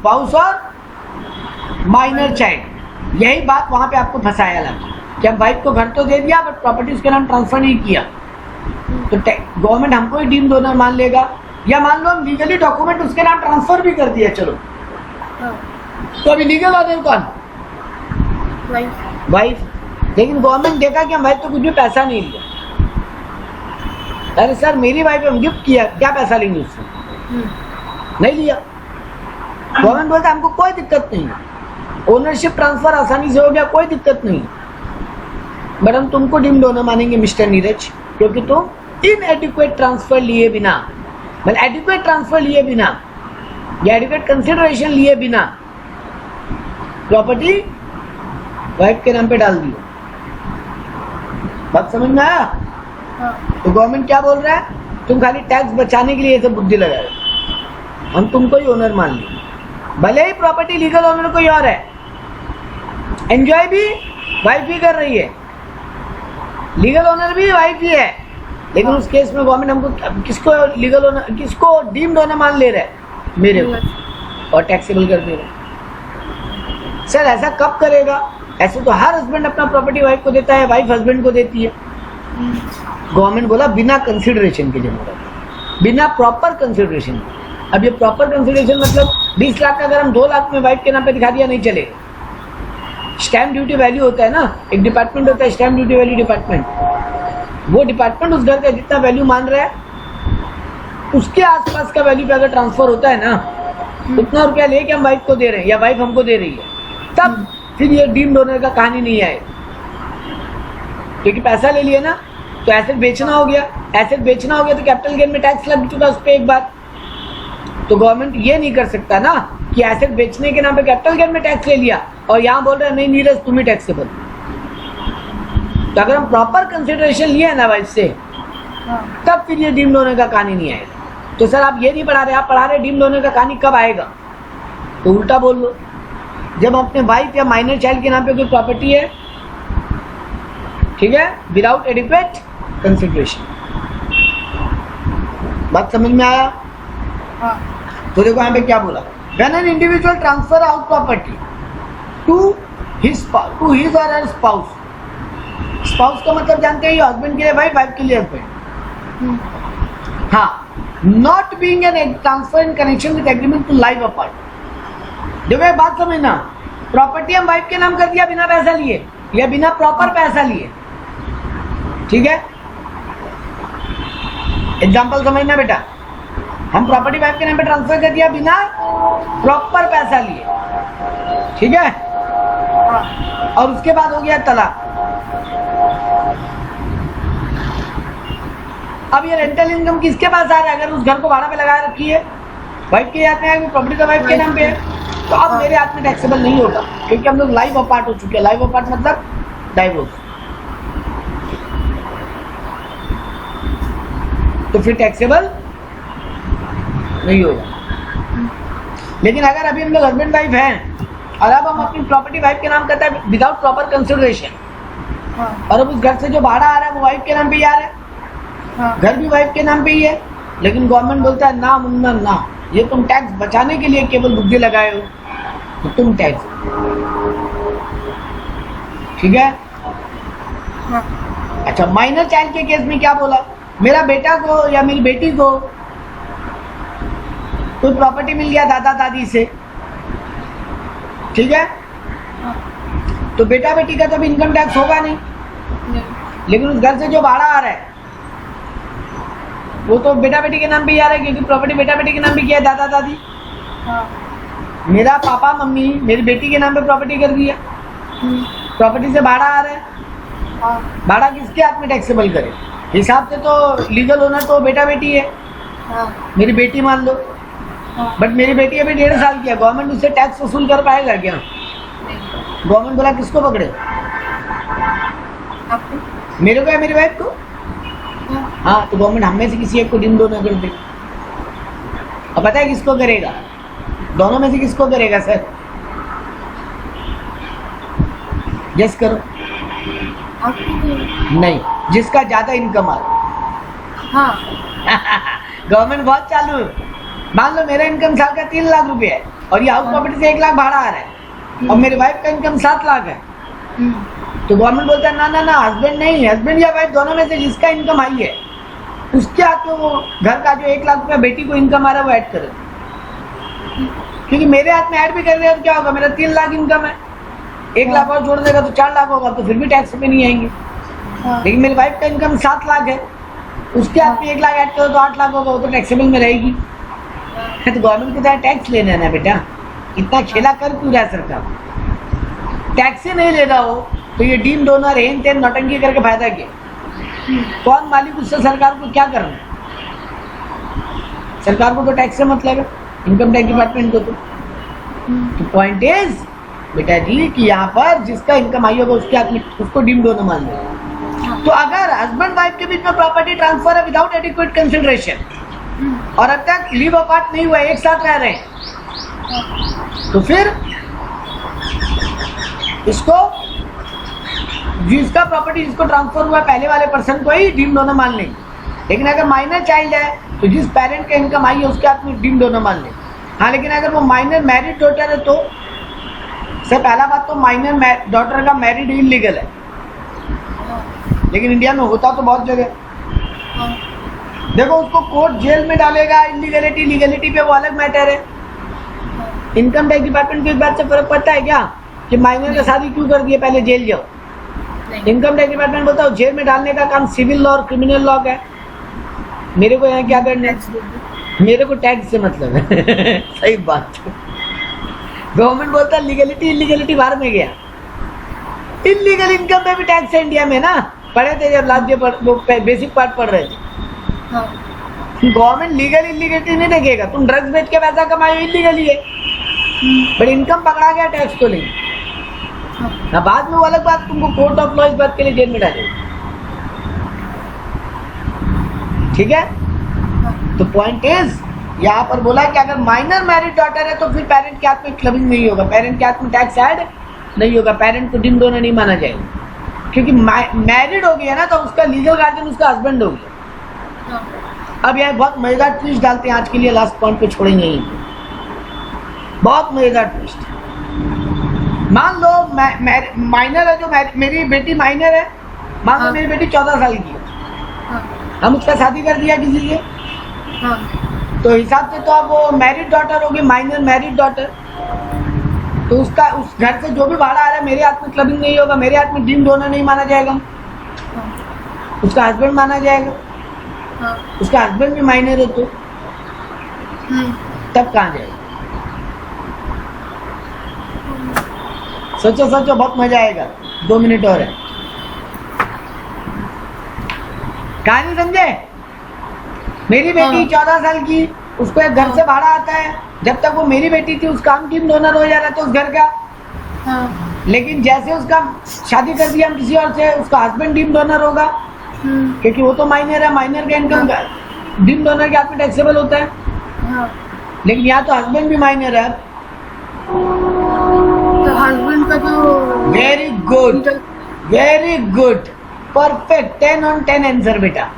स्पाउस और माइनर चाइल्ड। यही बात वहां पे आपको फंसाया लगा कि अब वाइफ को घर तो दे दिया बट प्रॉपर्टी उसके नाम ट्रांसफर नहीं किया, तो गवर्नमेंट हमको ही डीम डोनर मान लेगा, या मान लो हम लीगली डॉक्यूमेंट उसके नाम ट्रांसफर भी कर दिया, चलो तो अभी लीगल ऑनर कौन? वाइफ। लेकिन गवर्नमेंट देखा कि हम वाइफ तो कुछ भी पैसा नहीं लिया, अरे सर मेरी वाइफ हम गिफ्ट किया, क्या पैसा लेंगे उससे? नहीं लिया। गवर्नमेंट बोलता हमको कोई दिक्कत नहीं है, ओनरशिप ट्रांसफर आसानी से हो गया, कोई दिक्कत नहीं, बट हम तुमको डीम डोनर मानेंगे मिस्टर नीरज, क्योंकि तुम इनएडिक्वेट ट्रांसफर लिए बिना, मतलब एडिक्वेट ट्रांसफर लिए बिना या एडिक्वेट कंसिडरेशन लिए बिना प्रॉपर्टी वाइफ के नाम पे डाल दी। बात समझ में आया? तो गवर्नमेंट क्या बोल रहा है, तुम खाली टैक्स बचाने के लिए ये सब बुद्धि लगा रहे हो, हम तुमको ही ओनर मान लेंगे, भले ही प्रॉपर्टी लीगल ओनर कोई और है, एंजॉय भी वाइफ ही कर रही है, लीगल ओनर भी वाइफ ही है, लेकिन उस केस में गवर्नमेंट हमको किसको लीगल ओनर, किसको डीम्ड ओनर मान ले रहा है? मेरे को, और टैक्सेबल कर दे रहा है। सर ऐसा कब करेगा? ऐसे तो हर हस्बैंड अपना प्रॉपर्टी वाइफ को देता है, वाइफ हस्बैंड को देती है। गवर्नमेंट बोला बिना कंसिडरेशन के जमा, बिना प्रॉपर कंसिडरेशन। अब ये प्रॉपर कंसिडरेशन मतलब 20 लाख का अगर हम 2 लाख में वाइफ के नाम पे दिखा दिया नहीं चलेगा। स्टैम्प ड्यूटी वैल्यू होता है ना, एक डिपार्टमेंट होता है स्टैम्प ड्यूटी वैल्यू डिपार्टमेंट, वो डिपार्टमेंट उस घर का जितना वैल्यू मान रहा है उसके आसपास का वैल्यू पे अगर ट्रांसफर होता है ना, उतना रुपया लेके हम वाइफ को दे रहे हैं या वाइफ हमको दे रही है, तब फिर ये डीम डोनर का कहानी नहीं आए, क्योंकि पैसा ले लिया ना, तो एसेट बेचना हो गया, एसेट बेचना हो गया तो कैपिटल गेन में टैक्स लग चुका उस पर एक बार। तो गवर्नमेंट ये नहीं कर सकता ना कि एसेट बेचने के नाम पे कैपिटल गेन में टैक्स ले लिया और यहाँ बोल रहे हैं नहीं नीरज तुम ही टैक्सेबल। तो अगर हम प्रॉपर कंसिडरेशन लिए ना वाइफ से, तब फिर ये डीम डोनर का कहानी नहीं आएगा। तो सर आप ये नहीं पढ़ा रहे, आप पढ़ा रहे डीम डोनर का कहानी कब आएगा? तो उल्टा बोल लो, जब अपने वाइफ या माइनर चाइल्ड के नाम पे कोई प्रॉपर्टी है, ठीक है, विदाउट एडिक्वेट कंसिडरेशन। बात समझ में आया? तो देखो यहाँ पे क्या बोला, when an individual transfer out property to his or her spouse. Spouse का मतलब जानते हैं, हस्बैंड के लिए वाइफ, वाइफ के लिए हस्बैंड। हाँ, not being a transfer in connection with agreement to live apart. देखो एक बात समझना, प्रॉपर्टी हम वाइफ के नाम कर दिया बिना पैसा लिए या बिना प्रॉपर पैसा लिए, ठीक है, एग्जाम्पल समझना बेटा, हम प्रॉपर्टी वाइफ के नाम पे ट्रांसफर कर दिया बिना प्रॉपर पैसा लिए, ठीक है, और उसके बाद हो गया तलाक। अब ये रेंटल इनकम किसके पास आ रहा है? अगर उस घर को भाड़ा पे लगा रखी है, वाइफ के हाथ में है, प्रॉपर्टी तो वाइफ के नाम पे है, तो अब मेरे हाथ में टैक्सेबल नहीं होगा, क्योंकि हम लोग लाइव अपार्ट हो चुके हैं। लाइव अपार्ट मतलब डाइवोर्स, तो फिर टैक्सेबल नहीं होगा। लेकिन अगर अभी हम लोग हस्बैंड वाइफ हैं और अब हम अपनी प्रॉपर्टी वाइफ के नाम करते हैं विदाउट प्रॉपर कंसिडरेशन, और अब उस घर से जो भाड़ा आ रहा है वो वाइफ के नाम पे ही आ रहा है, घर भी वाइफ के नाम पे ही है, लेकिन गवर्नमेंट बोलता है ना मुन्ना ना, ये तुम टैक्स बचाने के लिए केवल बुद्धि लगाए हो, तो तुम टैक्स, ठीक है। अच्छा, माइनर चाइल्ड के केस में क्या बोला, मेरा बेटा को या मेरी बेटी को कोई प्रॉपर्टी मिल गया दादा दादी से, ठीक है, तो बेटा बेटी का तो इनकम टैक्स होगा नहीं, लेकिन उस घर से जो भाड़ा आ रहा है वो तो बेटा बेटी के नाम पे ही आ रहा है, क्योंकि प्रॉपर्टी बेटा बेटी के नाम पे किया है, दादा दादी। मेरा पापा मम्मी मेरी बेटी के नाम पे प्रॉपर्टी कर दिया, प्रॉपर्टी से भाड़ा आ रहा है, भाड़ा किसके हाथ में टैक्सेबल करे? हिसाब से तो लीगल ओनर तो बेटा बेटी है, मेरी बेटी मान लो, बट मेरी बेटी अभी 1.5 साल की है, गवर्नमेंट उससे टैक्स वसूल कर पाएगा क्या? गवर्नमेंट बोला किसको पकड़े, मेरे को या मेरी वाइफ को? हाँ, तो गवर्नमेंट हमें से किसी एक को डीम डोनर कर दे। अब पता है किसको करेगा? दोनों में से किसको करेगा सर? गेस करो। नहीं, जिसका ज्यादा इनकम आ रहा है। गवर्नमेंट बहुत चालू है। मान लो मेरा इनकम साल का 3 लाख रुपए है, और ये हाउस प्रॉपर्टी से 1 लाख भाड़ा आ रहा है और मेरी वाइफ का इनकम 7 लाख है, तो गवर्नमेंट बोलता है ना ना ना, हस्बैंड नहीं, हस्बैंड या वाइफ दोनों में से जिसका इनकम हाई है उसके हाथ में वो घर का जो 1 लाख रुपया बेटी को इनकम आ रहा है वो ऐड करे, क्योंकि मेरे हाथ में ऐड भी कर दिया तो क्या होगा, मेरा 3 लाख इनकम है, 1 लाख और जोड़ देगा तो 4 लाख होगा, तो फिर भी टैक्स पे नहीं आएंगे। लेकिन मेरी वाइफ का इनकम 7 लाख है, उसके हाथ में 1 लाख ऐड करो तो 8 लाख होगा, वो तो टैक्सेबल में रहेगी। तो गवर्नमेंट को टैक्स लेना है ना बेटा, इतना खेला कर क्यों रहा है सरकार, टैक्स ही नहीं ले रहा हो तो ये डीम डोनर हेन तेन नौटंकी करके फायदा क्या, कौन मालिक, उससे सरकार को क्या करना है, सरकार को तो टैक्स से मतलब है, इनकम टैक्स डिपार्टमेंट को तो पॉइंट इज बेटा जी कि यहाँ पर जिसका इनकम आई होगा उसके हाथ में उसको डीम डोनर मान लेगा। तो अगर हस्बैंड वाइफ के बीच में प्रॉपर्टी ट्रांसफर है विदाउट एडिक्वेट कंसिडरेशन और अब तक लीव अपार्ट नहीं हुआ, एक साथ रह रहे हैं, तो फिर इसको जिसका प्रॉपर्टी जिसको ट्रांसफर हुआ पहले वाले पर्सन को ही डीम डोनर मान लेंगे। लेकिन अगर माइनर चाइल्ड है तो जिस पेरेंट का इनकम आई है उसके हाथ में डीम डोनर मान लेंगे। हाँ, लेकिन अगर वो माइनर मैरिड डॉटर है तो सर पहला बात तो माइनर डॉटर का मैरिड इलीगल है, लेकिन इंडिया में होता तो बहुत जगह। देखो उसको कोर्ट जेल में डालेगा, इलीगलिटी लीगलिटी पे वो अलग मैटर है। इनकम टैक्स डिपार्टमेंट को इस बात से फर्क पड़ता है क्या कि माइनर का शादी क्यों कर दिए, पहले जेल जाओ। इनकम टैक्स डिपार्टमेंट बोलता है जेल में डालने का काम सिविल लॉ और क्रिमिनल लॉ का है, मेरे को यहाँ क्या करना है, मेरे को टैक्स से मतलब है। सही बात। गवर्नमेंट बोलता है लीगलिटी इलीगलिटी बाहर में गया, इलीगल इनकम में भी टैक्स है इंडिया में ना, पढ़े थे जब लास्ट ईयर बेसिक पार्ट पढ़ रहे थे। गवर्नमेंट लीगल इलीगलिटी नहीं देखेगा, तुम ड्रग्स बेच के पैसा कमाए इलीगली है, बट इनकम पकड़ा गया टैक्स तो नहीं। ना बाद में वो अलग बात, तुमको कोर्ट ऑफ लॉ इस बात के लिए जेल में डालेगा, ठीक है। तो पॉइंट इज यहाँ पर बोला कि अगर माइनर मैरिड डॉटर है तो फिर पेरेंट के हाथ में क्लबिंग नहीं होगा, पेरेंट के हाथ में टैक्स ऐड नहीं होगा, पेरेंट को डीम डोनर नहीं माना जाएगा, क्योंकि मैरिड हो गया ना तो उसका लीगल गार्जियन उसका हस्बैंड हो गया। अब यह बहुत मजेदार ट्विस्ट डालते हैं आज के लिए, लास्ट पॉइंट पे छोड़ेंगे ही, बहुत मजेदार ट्विस्ट। मान लो माइनर है, जो मेरी बेटी माइनर है, मान लो मेरी बेटी 14 साल की है, हम उसका शादी कर दिया किसी से, तो हिसाब से तो अब वो मैरिड डॉटर होगी, माइनर मैरिड डॉटर, तो उसका उस घर से जो भी भाड़ा आ रहा है मेरे हाथ में क्लबिंग नहीं होगा, मेरे हाथ में डीम डोनर नहीं माना जाएगा, उसका हस्बैंड माना जाएगा। उसका हस्बैंड भी माइनर है तो तब कहाँ जाएगा? सोचो सोचो, बहुत मजा आएगा। 2 मिनट और है, कहानी समझे? मेरी बेटी 14 साल की, उसको एक घर से भाड़ा आता है, जब तक वो मेरी बेटी थी उसका हम डीम डोनर हो जा रहा था उस घर का। लेकिन जैसे उसका शादी कर दिया हम किसी और से, उसका हस्बैंड डीम डोनर होगा, क्योंकि वो तो माइनर है, माइनर का इनकम डीम डोनर के हाथ में टैक्सेबल होता है। लेकिन यहाँ तो हस्बैंड भी माइनर है, तो हस्बैंड का जो very good, very good, perfect, 10 on 10 answer बेटा,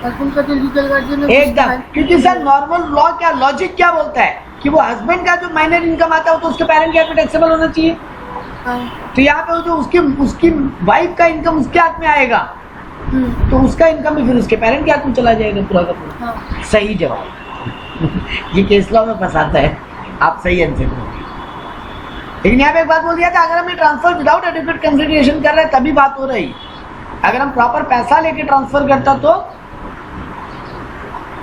हस्बैंड का जो लीगल गार्जियन एकदम। क्योंकि सर नॉर्मल लॉ क्या, लॉजिक क्या बोलता है कि वो हस्बैंड का जो माइनर इनकम आता है वो तो उसके पेरेंट के हाथ में टैक्सेबल होना चाहिए। तो यहाँ पे जो उसकी वाइफ का इनकम उसके हाथ में आएगा, तो उसका इनकम भी फिर उसके पेरेंट के हाथ में चला जाएगा पूरा का पूरा। सही जवाब। ये केस लॉ में फंसाता है, आप सही आंसर दो। लेकिन यहाँ पे एक बात बोल दिया था, अगर हम ये ट्रांसफर विदाउट एडिक्वेट कंसिडरेशन कर रहे हैं तभी बात हो रही, अगर हम प्रॉपर पैसा लेके ट्रांसफर करता तो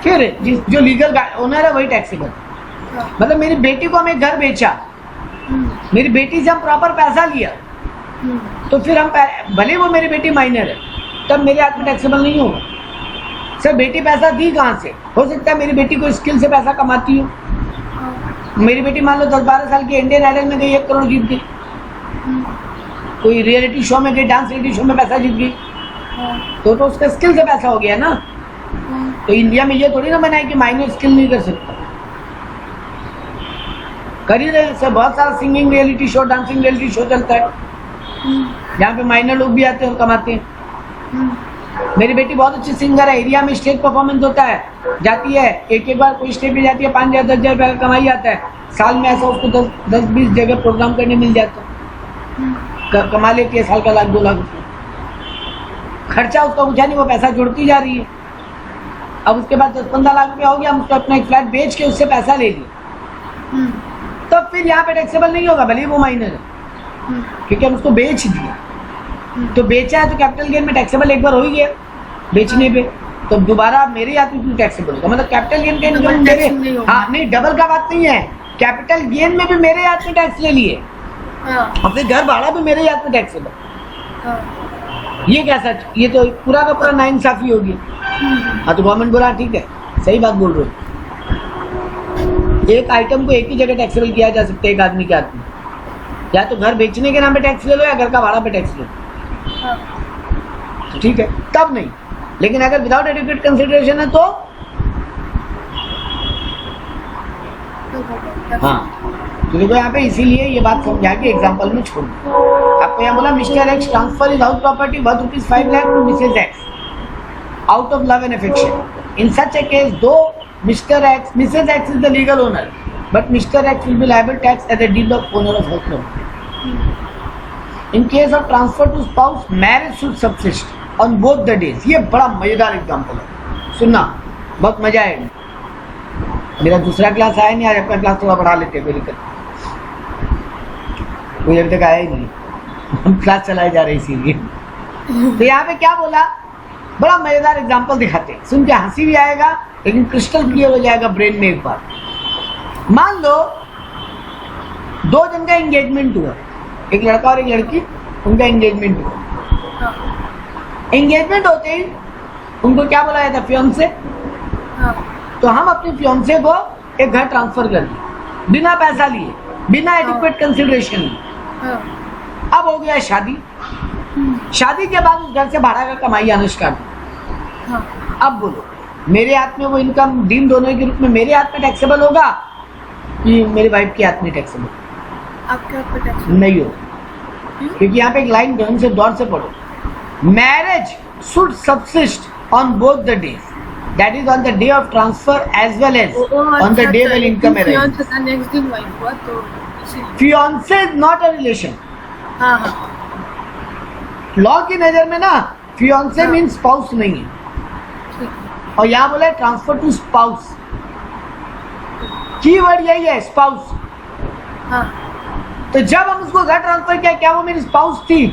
फिर जो लीगल ओनर है वही टैक्सेबल। मतलब मेरी बेटी को हम एक घर बेचा, मेरी बेटी से हम प्रॉपर पैसा लिया, तो फिर हम भले वो मेरी बेटी माइनर है तब मेरे हाथ में टैक्सेबल नहीं होगा। सर बेटी पैसा दी कहाँ से? हो सकता है मेरी बेटी को स्किल से पैसा कमाती हो, मेरी बेटी मान लो 10-12 साल की इंडियन आइडल में गई, 1 करोड़ जीत गई, कोई रियलिटी शो में गई, डांस रियलिटी शो में पैसा जीत गई, तो उसका स्किल से पैसा हो गया ना। तो इंडिया में ये थोड़ी ना बनाए कि माइनर स्किल नहीं कर सकता, कर ही रहे सर, बहुत सारा singing reality show, dancing reality show चलता है जहाँ पे माइनर लोग भी आते हैं और कमाते हैं। मेरी बेटी बहुत अच्छी सिंगर है, एरिया में स्टेज परफॉर्मेंस होता है, जाती है, एक बार कोई स्टेज पे जाती है 5,000-10,000 रुपये का कमाई आता है, साल में ऐसा उसको 10-20 जगह प्रोग्राम करने मिल जाता, कमा लेती है साल का 1-2 लाख रुपये। खर्चा उसका पूछा नहीं, वो पैसा जुड़ती जा रही है। अब उसके बाद 10-15 लाख रुपया हो गया, हम उसको अपना एक फ्लैट बेच के उससे पैसा ले लिया, तो फिर यहाँ पे टैक्सेबल नहीं होगा, भले ही वो माइनर है, क्योंकि हम उसको बेच दिया। तो बेचा है तो कैपिटल गेन में टैक्सेबल एक बार हो ही गया बेचने पे, तो दोबारा मेरे हाथ में क्यों टैक्सेबल होगा? मतलब कैपिटल गेन का इनकम मेरे, हाँ नहीं, डबल का बात नहीं है, कैपिटल गेन में भी मेरे हाथ में टैक्स ले लिए, और फिर घर भाड़ा भी मेरे हाथ में टैक्सेबल। ये कैसा? ये तो पूरा का पूरा नाइंसाफी होगी। हाँ, तो गवर्नमेंट बोला ठीक है, सही बात बोल रहे हो, एक आइटम को एक ही जगह टैक्सेबल किया जा सकता है एक आदमी के हाथ में, या तो घर बेचने के नाम पे टैक्स ले लो या घर का भाड़ा पे टैक्स ले लो, तो ठीक है, तब नहीं। लेकिन अगर विदाउट एडिक्वेट कंसिडरेशन है तो हाँ, तो देखो यहाँ पे इसीलिए ये बात समझा के एग्जांपल में छोड़ दो। आपको यहाँ बोला Mr X transfer is house property worth ₹5 lakh to Mrs X out of love and affection. In such a case, though Mrs. X is the legal owner, but Mr. X will be liable tax as a deed of owner of house property. In case of transfer to spouse, marriage should subsist on both the days. ये बड़ा मजेदार example है, सुनना बहुत मजा आएगा। मेरा दूसरा क्लास आया नहीं, आज अपना क्लास थोड़ा बढ़ा लेते हैं, कोई दिक्कत, कोई अभी तक आया ही नहीं, हम क्लास चलाए जा रहे इसीलिए। तो यहाँ पे क्या बोला, बड़ा मजेदार एग्जांपल दिखाते हैं, सुन के हंसी भी आएगा लेकिन क्रिस्टल क्लियर हो जाएगा ब्रेन में एक बार। मान लो 2 जन का एंगेजमेंट हुआ, एक लड़का और एक लड़की, उनका एंगेजमेंट हुआ। एंगेजमेंट होते ही उनको क्या बोला जाता है, फियांसे। तो हम अपनी फियांसे को एक घर ट्रांसफर कर दिए बिना पैसा लिए, बिना एडिक्वेट कंसिडरेशन लिए। अब हो गया शादी, शादी के बाद उस घर से भाड़ा का कमाई आना स्टार्ट। अब बोलो मेरे हाथ में वो इनकम डीम्ड होने के रूप में मेरे हाथ में टैक्सेबल होगा कि मेरे वाइफ के हाथ में टैक्सेबल? आपके हाथ में टैक्स नहीं होगा, क्योंकि यहाँ पे एक लाइन ध्यान से दौर से पढ़ो, marriage should subsist on both the days, that is on the day of transfer as well as on the day when income arrives. Next दिन वाइफ हुआ तो fiancé is not a relation. हाँ, law की नजर में ना fiance mean spouse नहीं है, और यहाँ बोला ट्रांसफर टू स्पाउस, की वर्ड यही है, स्पाउस। तो जब हम उसको घर ट्रांसफर किया, क्या वो मेरी स्पाउस थी?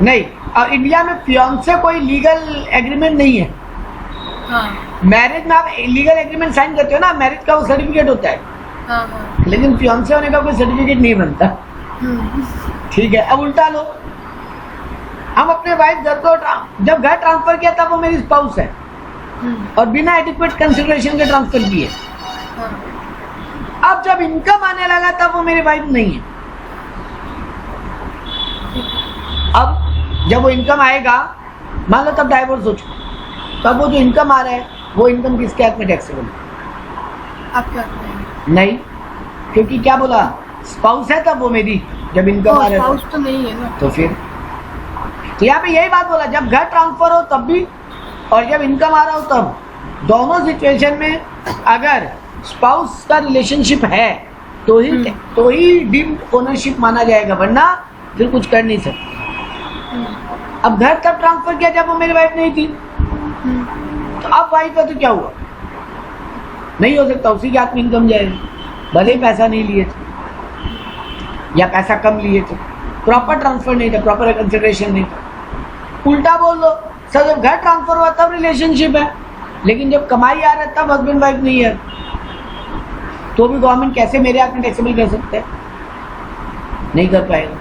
नहीं। और इंडिया में फियांसे कोई लीगल एग्रीमेंट नहीं है। मैरिज में आप लीगल एग्रीमेंट साइन करते हो ना, मैरिज का वो सर्टिफिकेट होता है, लेकिन फियांसे होने का कोई सर्टिफिकेट नहीं बनता। ठीक है, अब उल्टा लो, हम अपने वाइफ घर को जब घर ट्रांसफर किया तब वो मेरी स्पाउस है, और बिना एडिक्वेट कंसिडरेशन के ट्रांसफर किए। अब जब इनकम आने लगा तब वो मेरी वाइफ नहीं है। अब जब वो इनकम आएगा, मान लो तब डाइवोर्स हो चुका, तब वो जो इनकम आ रहा है वो इनकम किसके हाथ में टैक्सेबल? आपके हाथ में नहीं, क्योंकि क्या बोला, स्पाउस है तब वो मेरी, जब इनकम आ रहा है स्पाउस तो नहीं है ना। तो फिर तो यहाँ पे यही बात बोला, जब घर ट्रांसफर हो तब भी और जब इनकम आ रहा हो तब, दोनों सिचुएशन में अगर स्पाउस का रिलेशनशिप है तो ही डीम्ड ओनरशिप माना जाएगा, वरना फिर कुछ कर नहीं सकते। अब घर तब ट्रांसफर किया जब वो मेरी वाइफ नहीं थी, तो अब वाइफ है तो क्या हुआ? नहीं हो सकता, उसी के हाथ में इनकम जाएगी, भले ही पैसा नहीं लिए थे या पैसा कम लिए थे, प्रॉपर ट्रांसफर नहीं था, प्रॉपर कंसिडरेशन नहीं था। उल्टा बोल दो, सर जब घर ट्रांसफर हुआ तब रिलेशनशिप है, लेकिन जब कमाई आ रहा है तब हस्बैंड वाइफ नहीं है, तो भी गवर्नमेंट कैसे मेरे हाथ में टैक्सेबल कर सकते हैं? नहीं कर पाएगा।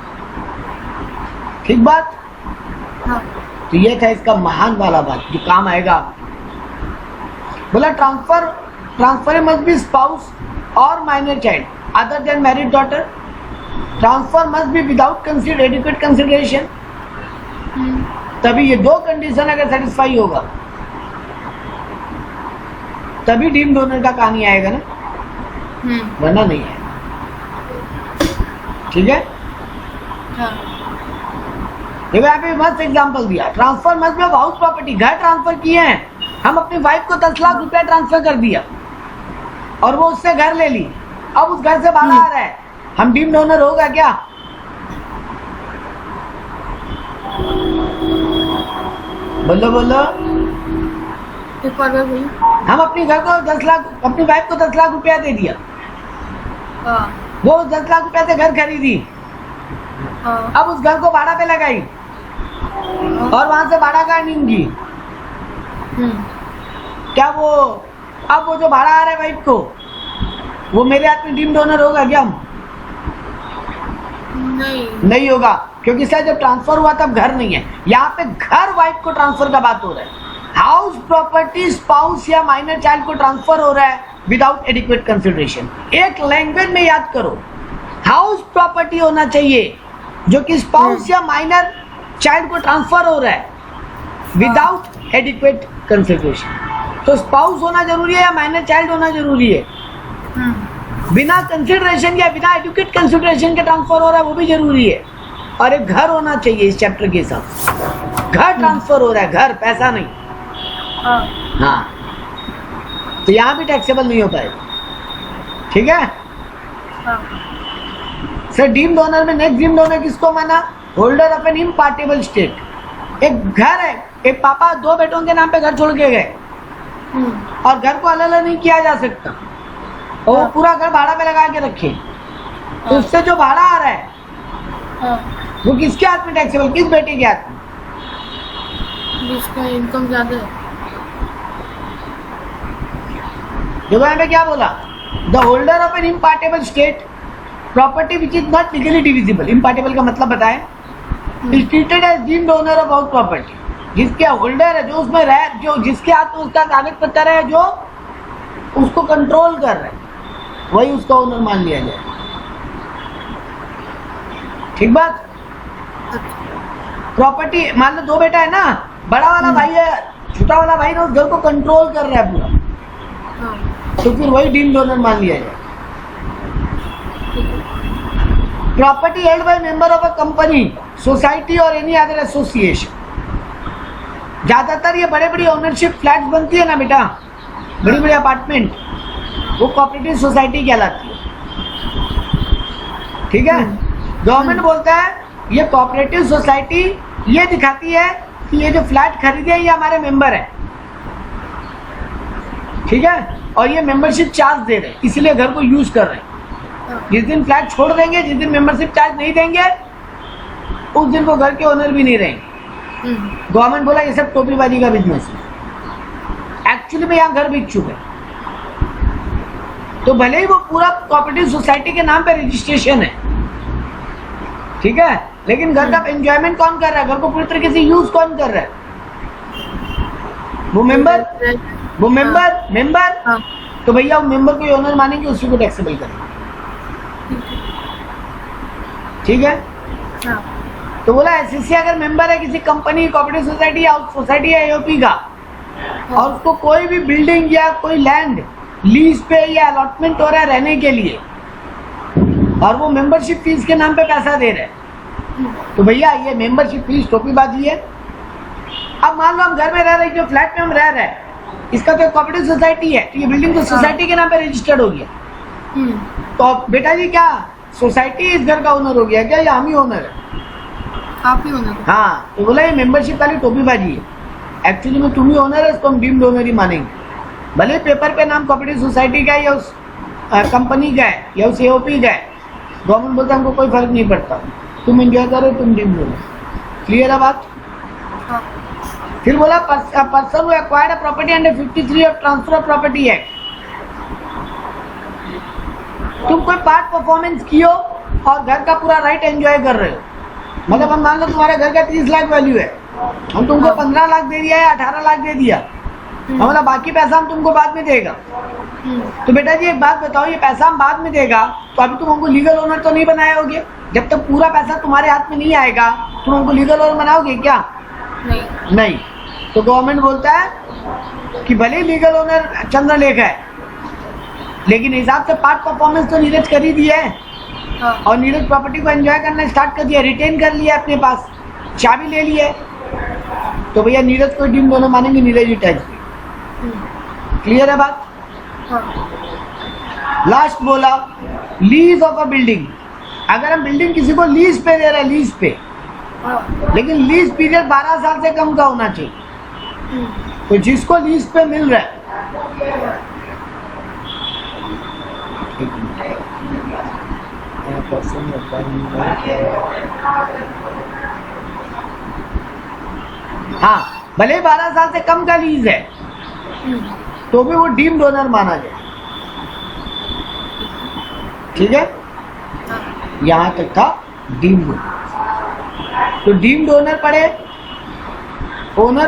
ठीक बात। तो ये था इसका महान वाला बात जो काम आएगा। बोला ट्रांसफर मस्ट बी स्पाउस और minor child other than married daughter, transfer must be without adequate consideration. तभी ये 2 कंडीशन अगर सेटिस्फाई होगा तभी डीम्ड ओनर का कहानी आएगा ना, वरना नहीं है। ठीक है, देखो यहाँ पे मस्त एग्जांपल दिया, transfer must be of house property, घर ट्रांसफर किए हैं हम, अपनी वाइफ को 10 लाख रुपया ट्रांसफर कर दिया और वो उससे घर ले ली। अब उस घर से बाहर आ रहा है, हम डीम्ड ओनर होगा क्या? बोलो बोलो। एक बार मैं बोली। हम अपनी घर को 10 लाख, अपनी वाइफ को 10 लाख रुपया दे दिया, हाँ वो 10 लाख रुपया से घर खरीदी, हाँ अब उस घर को भाड़ा पे लगाई और वहां से भाड़ा का अर्निंग की, क्या वो अब वो जो भाड़ा आ रहा है वाइफ को, वो मेरे हाथ में डीम्ड ओनर होगा क्या? नहीं होगा, क्योंकि सर जब ट्रांसफर हुआ तब घर नहीं है, यहाँ पे घर वाइफ को ट्रांसफर का बात हो रहा है। हाउस प्रॉपर्टी स्पाउस या माइनर चाइल्ड को ट्रांसफर हो रहा है विदाउट एडिक्वेट कंसिडरेशन। एक लैंग्वेज में याद करो, हाउस प्रॉपर्टी होना चाहिए जो कि स्पाउस या माइनर चाइल्ड को ट्रांसफर हो रहा है विदाउट एडिक्वेट कंसिडरेशन। तो स्पाउस होना जरूरी है या माइनर चाइल्ड होना जरूरी है? बिना कंसिडरेशन या बिना एडुकेट कंसिडरेशन के ट्रांसफर हो रहा है वो भी जरूरी है। और एक घर होना चाहिए इस चैप्टर के हिसाब से, घर ट्रांसफर हो रहा है, घर, पैसा नहीं। हाँ, तो यहाँ भी टैक्सेबल नहीं हो पाएगा, ठीक है सर। डीम्ड ओनर में नेक्स्ट डीम्ड ओनर किसको माना? Holder of an impartible estate. एक घर है, एक पापा 2 बेटों के नाम पे घर छोड़ के गए और घर को अलग अलग नहीं किया जा सकता, और वो पूरा घर भाड़ा पे लगा के रखे, तो उससे जो भाड़ा आ रहा है वो किसके हाथ में टैक्सेबल, किस बेटे के हाथ में? जिसका इनकम ज्यादा है। देखो यहाँ पे क्या बोला, the holder of an impartible estate property which is not legally divisible. Impartible का मतलब बताए, is treated as deemed owner of house property. जिसके होल्डर है, जो उसमें रह, जो जिसके हाथ में उसका कागज पत्र है, जो उसको कंट्रोल कर रहा है, वही उसका ओनर मान लिया जाए। ठीक बात। प्रॉपर्टी मान लो 2 बेटा है ना, बड़ा वाला भाई है, छोटा वाला भाई ना उस घर को कंट्रोल कर रहा है पूरा, तो फिर वही डीम्ड ओनर मान लिया जाए। Property held by member of a company, society और एनी अदर एसोसिएशन। ज्यादातर ये बड़े बड़ी ओनरशिप फ्लैट्स बनती है ना बेटा, बड़ी बड़ी अपार्टमेंट, वो कोऑपरेटिव सोसाइटी कहलाती है, ठीक है। गवर्नमेंट बोलता है ये कोऑपरेटिव सोसाइटी ये दिखाती है कि ये जो फ्लैट खरीदे ये हमारे मेंबर है, ठीक है, और ये मेंबरशिप चार्ज दे रहे हैं, इसलिए घर को यूज कर रहे हैं। जिस दिन फ्लैट छोड़ देंगे, जिस दिन मेंबरशिप चार्ज नहीं देंगे, उस दिन वो घर के ओनर भी नहीं रहेंगे। गवर्नमेंट बोला ये सब टोपीबाजी का बिजनेस है, एक्चुअली में यहाँ घर बिक चुके हैं। तो भले ही वो पूरा कोऑपरेटिव सोसाइटी के नाम पे रजिस्ट्रेशन है, ठीक है, लेकिन घर का एंजॉयमेंट कौन कर रहा है, घर को पूरी तरीके से यूज कौन कर रहा है? वो मेंबर, वो मेंबर मेंबर। तो भैया वो मेंबर को ओनर मानेंगे, उसी को टैक्सेबल करेंगे, ठीक है। तो बोला एसएससी अगर मेंबर है किसी कंपनी, कोऑपरेटिव सोसाइटी या सोसाइटी या एओपी का, और उसको कोई भी बिल्डिंग या कोई लैंड लीज पे या अलॉटमेंट हो रहा है रहने के लिए, और वो मेंबरशिप फीस के नाम पे पैसा दे रहे हैं, तो भैया ये मेंबरशिप फीस टोपीबाजी है। अब मान लो हम घर में रह रहे हैं, जो फ्लैट में हम रह रहे हैं इसका तो कोऑपरेटिव सोसाइटी है, तो ये बिल्डिंग तो सोसाइटी के नाम पे रजिस्टर्ड हो गया। तो बेटा जी क्या सोसाइटी इस घर का ओनर हो गया क्या, या हम ही ओनर है? आप ही ओनर। हाँ, तो बोला ये मेंबरशिप वाली टोपीबाजी है, एक्चुअली में तुम ही ओनर है, इसको हम डीम्ड ओनर ही मानेंगे। भले पेपर पे नाम कोऑपरेटिव सोसाइटी का है या उस कंपनी का है या उस एओपी का है, गवर्नमेंट बोलता है हमको कोई फर्क नहीं पड़ता, तुम एंजॉय करो, तुम डीम्ड ओनर। क्लियर है बात? फिर बोला person who acquired a property under 53 of transfer of property act. तुम कोई पार्ट परफॉर्मेंस कियो और घर का पूरा राइट एंजॉय कर रहे हो, मतलब हम मान लो तुम्हारे घर का 30 लाख वैल्यू है, हम तुमको 15 लाख दे दिया या 18 लाख दे दिया, मतलब बाकी पैसा हम तुमको बाद में देगा। तो बेटा जी एक बात बताओ, ये पैसा हम बाद में देगा तो अभी तुम हमको लीगल ओनर तो नहीं बनाए होगे? जब तक पूरा पैसा तुम्हारे हाथ में नहीं आएगा तुम हमको लीगल ओनर बनाओगे क्या? नहीं। तो गवर्नमेंट बोलता है कि भले लीगल ओनर चंद्रलेखा है, लेकिन हिसाब से पार्ट परफॉर्मेंस तो नीरज कर ही दिया है, और नीरज प्रॉपर्टी को एंजॉय करना स्टार्ट कर दिया, रिटेन कर लिया अपने पास, चाबी ले ली है, तो भैया नीरज को डीम्ड ओनर मानेंगे, नीरज ही टच। क्लियर है बात? लास्ट बोला लीज ऑफ अ बिल्डिंग, अगर हम बिल्डिंग किसी को लीज पे दे रहे हैं, लीज पे, लेकिन लीज पीरियड 12 साल से कम का होना चाहिए, तो जिसको लीज पे मिल रहा है, हाँ, भले ही 12 साल से कम का लीज है तो भी वो डीम्ड ओनर माना जाए। ठीक है, यहां तक था डीम्ड। तो डीम्ड ओनर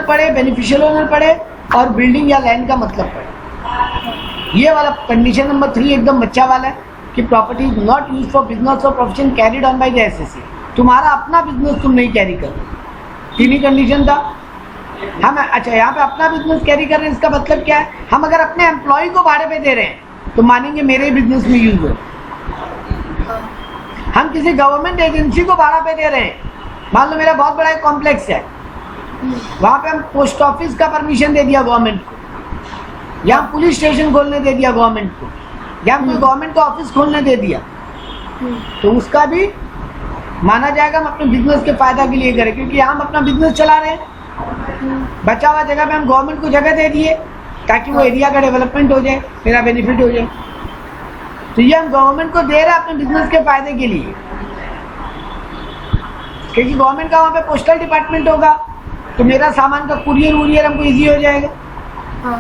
पड़े, बेनिफिशियल ओनर पड़े, और बिल्डिंग या लैंड का मतलब पड़े। ये वाला कंडीशन नंबर 3 एकदम बच्चा वाला है कि property is not use for business और profession carried on by the assessee. तुम्हारा अपना बिजनेस तुम नहीं कैरी कर, 3 ही कंडीशन था। हम अच्छा यहाँ पे अपना बिजनेस कैरी कर रहे हैं, इसका मतलब क्या है, हम अगर अपने एम्प्लॉय को भाड़े पे दे रहे हैं तो मानेंगे मेरे बिजनेस में यूज हो। हम किसी गवर्नमेंट एजेंसी को भाड़ा पे दे रहे हैं, मान लो मेरा बहुत बड़ा एक कॉम्प्लेक्स है, वहां पे हम पोस्ट ऑफिस का परमिशन दे दिया गवर्नमेंट को, या पुलिस स्टेशन खोलने दे दिया गवर्नमेंट को, या कोई गवर्नमेंट का ऑफिस खोलने दे दिया, तो उसका भी माना जाएगा हम अपने बिजनेस के फायदा के लिए करें, क्योंकि हम अपना बिजनेस चला रहे हैं। बचा हुआ जगह पे हम गवर्नमेंट को जगह दे दिए ताकि वो एरिया का डेवलपमेंट हो जाए, मेरा बेनिफिट हो जाए। तो ये हम गवर्नमेंट को दे रहे हैं अपने बिजनेस के फायदे के लिए, क्योंकि गवर्नमेंट का वहाँ पे पोस्टल डिपार्टमेंट होगा तो मेरा सामान का कुरियर हमको इजी हो जाएगा।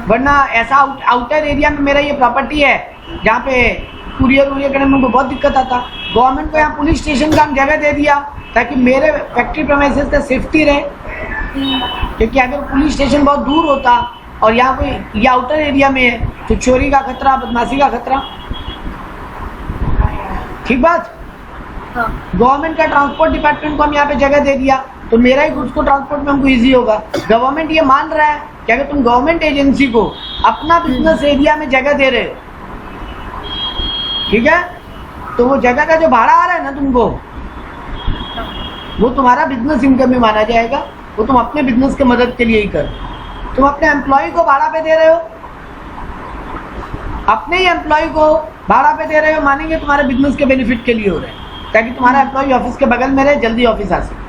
वरना ऐसा आउटर एरिया में मेरा ये प्रॉपर्टी है जहाँ पे कुरियर करने में हमको बहुत दिक्कत आता। गवर्नमेंट को यहाँ पुलिस स्टेशन का हम जगह दे दिया ताकि मेरे फैक्ट्री प्रेमाइसेस का सेफ्टी रहे, क्योंकि अगर पुलिस स्टेशन बहुत दूर होता और यहाँ कोई ये आउटर एरिया में है तो चोरी का खतरा, बदमाशी का खतरा। ठीक बात। गवर्नमेंट का ट्रांसपोर्ट डिपार्टमेंट को हम यहाँ पे जगह दे दिया तो मेरा ही गुड्स को ट्रांसपोर्ट में हमको इजी होगा। गवर्नमेंट ये मान रहा है कि अगर तुम गवर्नमेंट एजेंसी को अपना बिजनेस एरिया में जगह दे रहे हो, ठीक है, तो वो जगह का जो भाड़ा आ रहा है ना तुमको, वो तुम्हारा बिजनेस इनकम में माना जाएगा। वो तुम अपने बिजनेस के मदद के लिए ही कर। तुम अपने एम्प्लॉय को भाड़ा पे दे रहे हो, अपने ही एम्प्लॉय को भाड़ा पे दे रहे हो, मानेंगे तुम्हारे बिजनेस के बेनिफिट के लिए हो रहे हैं, ताकि तुम्हारा एम्प्लॉय ऑफिस के बगल में रहे, जल्दी ऑफिस आ सके।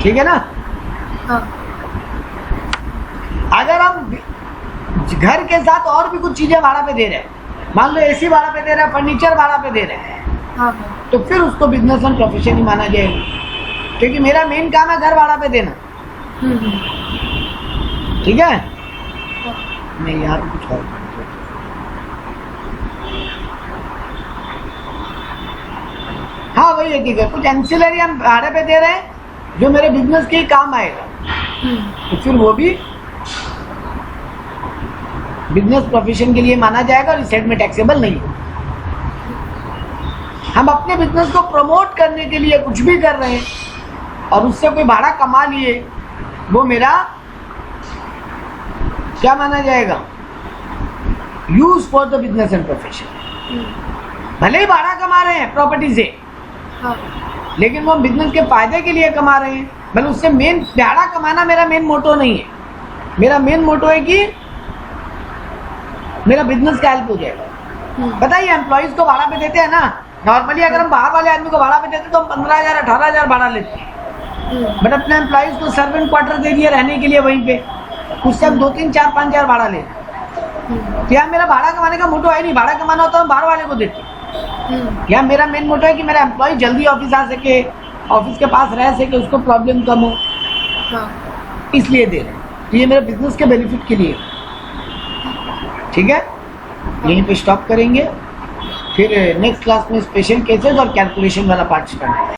ठीक है ना। अगर हम घर के साथ और भी कुछ चीजें भाड़ा पे दे रहे हैं, मान लो एसी भाड़ा पे दे रहे हैं, फर्नीचर भाड़ा पे दे रहे हैं, तो फिर उसको बिजनेस एंड प्रोफेशन ही माना जाएगा, क्योंकि मेरा मेन काम है घर भाड़ा पे देना। ठीक है। नहीं, यहाँ पे कुछ और हाँ वही है, ठीक है, कुछ एंसिलरी हम भाड़े पे दे रहे हैं जो मेरे बिजनेस के ही काम आएगा, तो फिर वो भी बिजनेस प्रोफेशन के लिए माना जाएगा और इस साइड में टैक्सेबल नहीं है। हम अपने बिजनेस को प्रमोट करने के लिए कुछ भी कर रहे हैं और उससे कोई भाड़ा कमा लिए, वो मेरा क्या माना जाएगा, use for the business and profession. भले ही भाड़ा कमा रहे हैं प्रॉपर्टी से, लेकिन वो बिजनेस के फायदे के लिए कमा रहे हैं। भले उससे मेन भाड़ा कमाना मेरा मेन मोटो नहीं है, मेरा मेन मोटो है कि मेरा बिजनेस का हेल्प हो जाएगा। बताइए, एम्प्लॉइज को भाड़ा पे देते हैं ना, नॉर्मली अगर हम बाहर वाले आदमी को भाड़ा पे देते तो हम 15,000 18,000 भाड़ा लेते हैं, बट अपने एम्प्लॉइज को सर्वेंट क्वार्टर दे दिया रहने के लिए वहीं पे, उससे हम 2, 3, 4, 5,000 भाड़ा लेते हैं। तो यहाँ मेरा भाड़ा कमाने का मोटो है नहीं, भाड़ा कमाना होता है हम बाहर वाले को देते हैं। यहाँ मेरा मेन मोटो है कि मेरा एम्प्लॉय जल्दी ऑफिस आ सके, ऑफिस के पास रह सके, उसको प्रॉब्लम कम हो, इसलिए दे रहे हैं। तो ये मेरे बिजनेस के बेनिफिट के लिए। ठीक है, यहीं पे स्टॉप करेंगे, फिर नेक्स्ट क्लास में स्पेशल केसेस और कैलकुलेशन वाला पार्ट स्टार्ट करेंगे।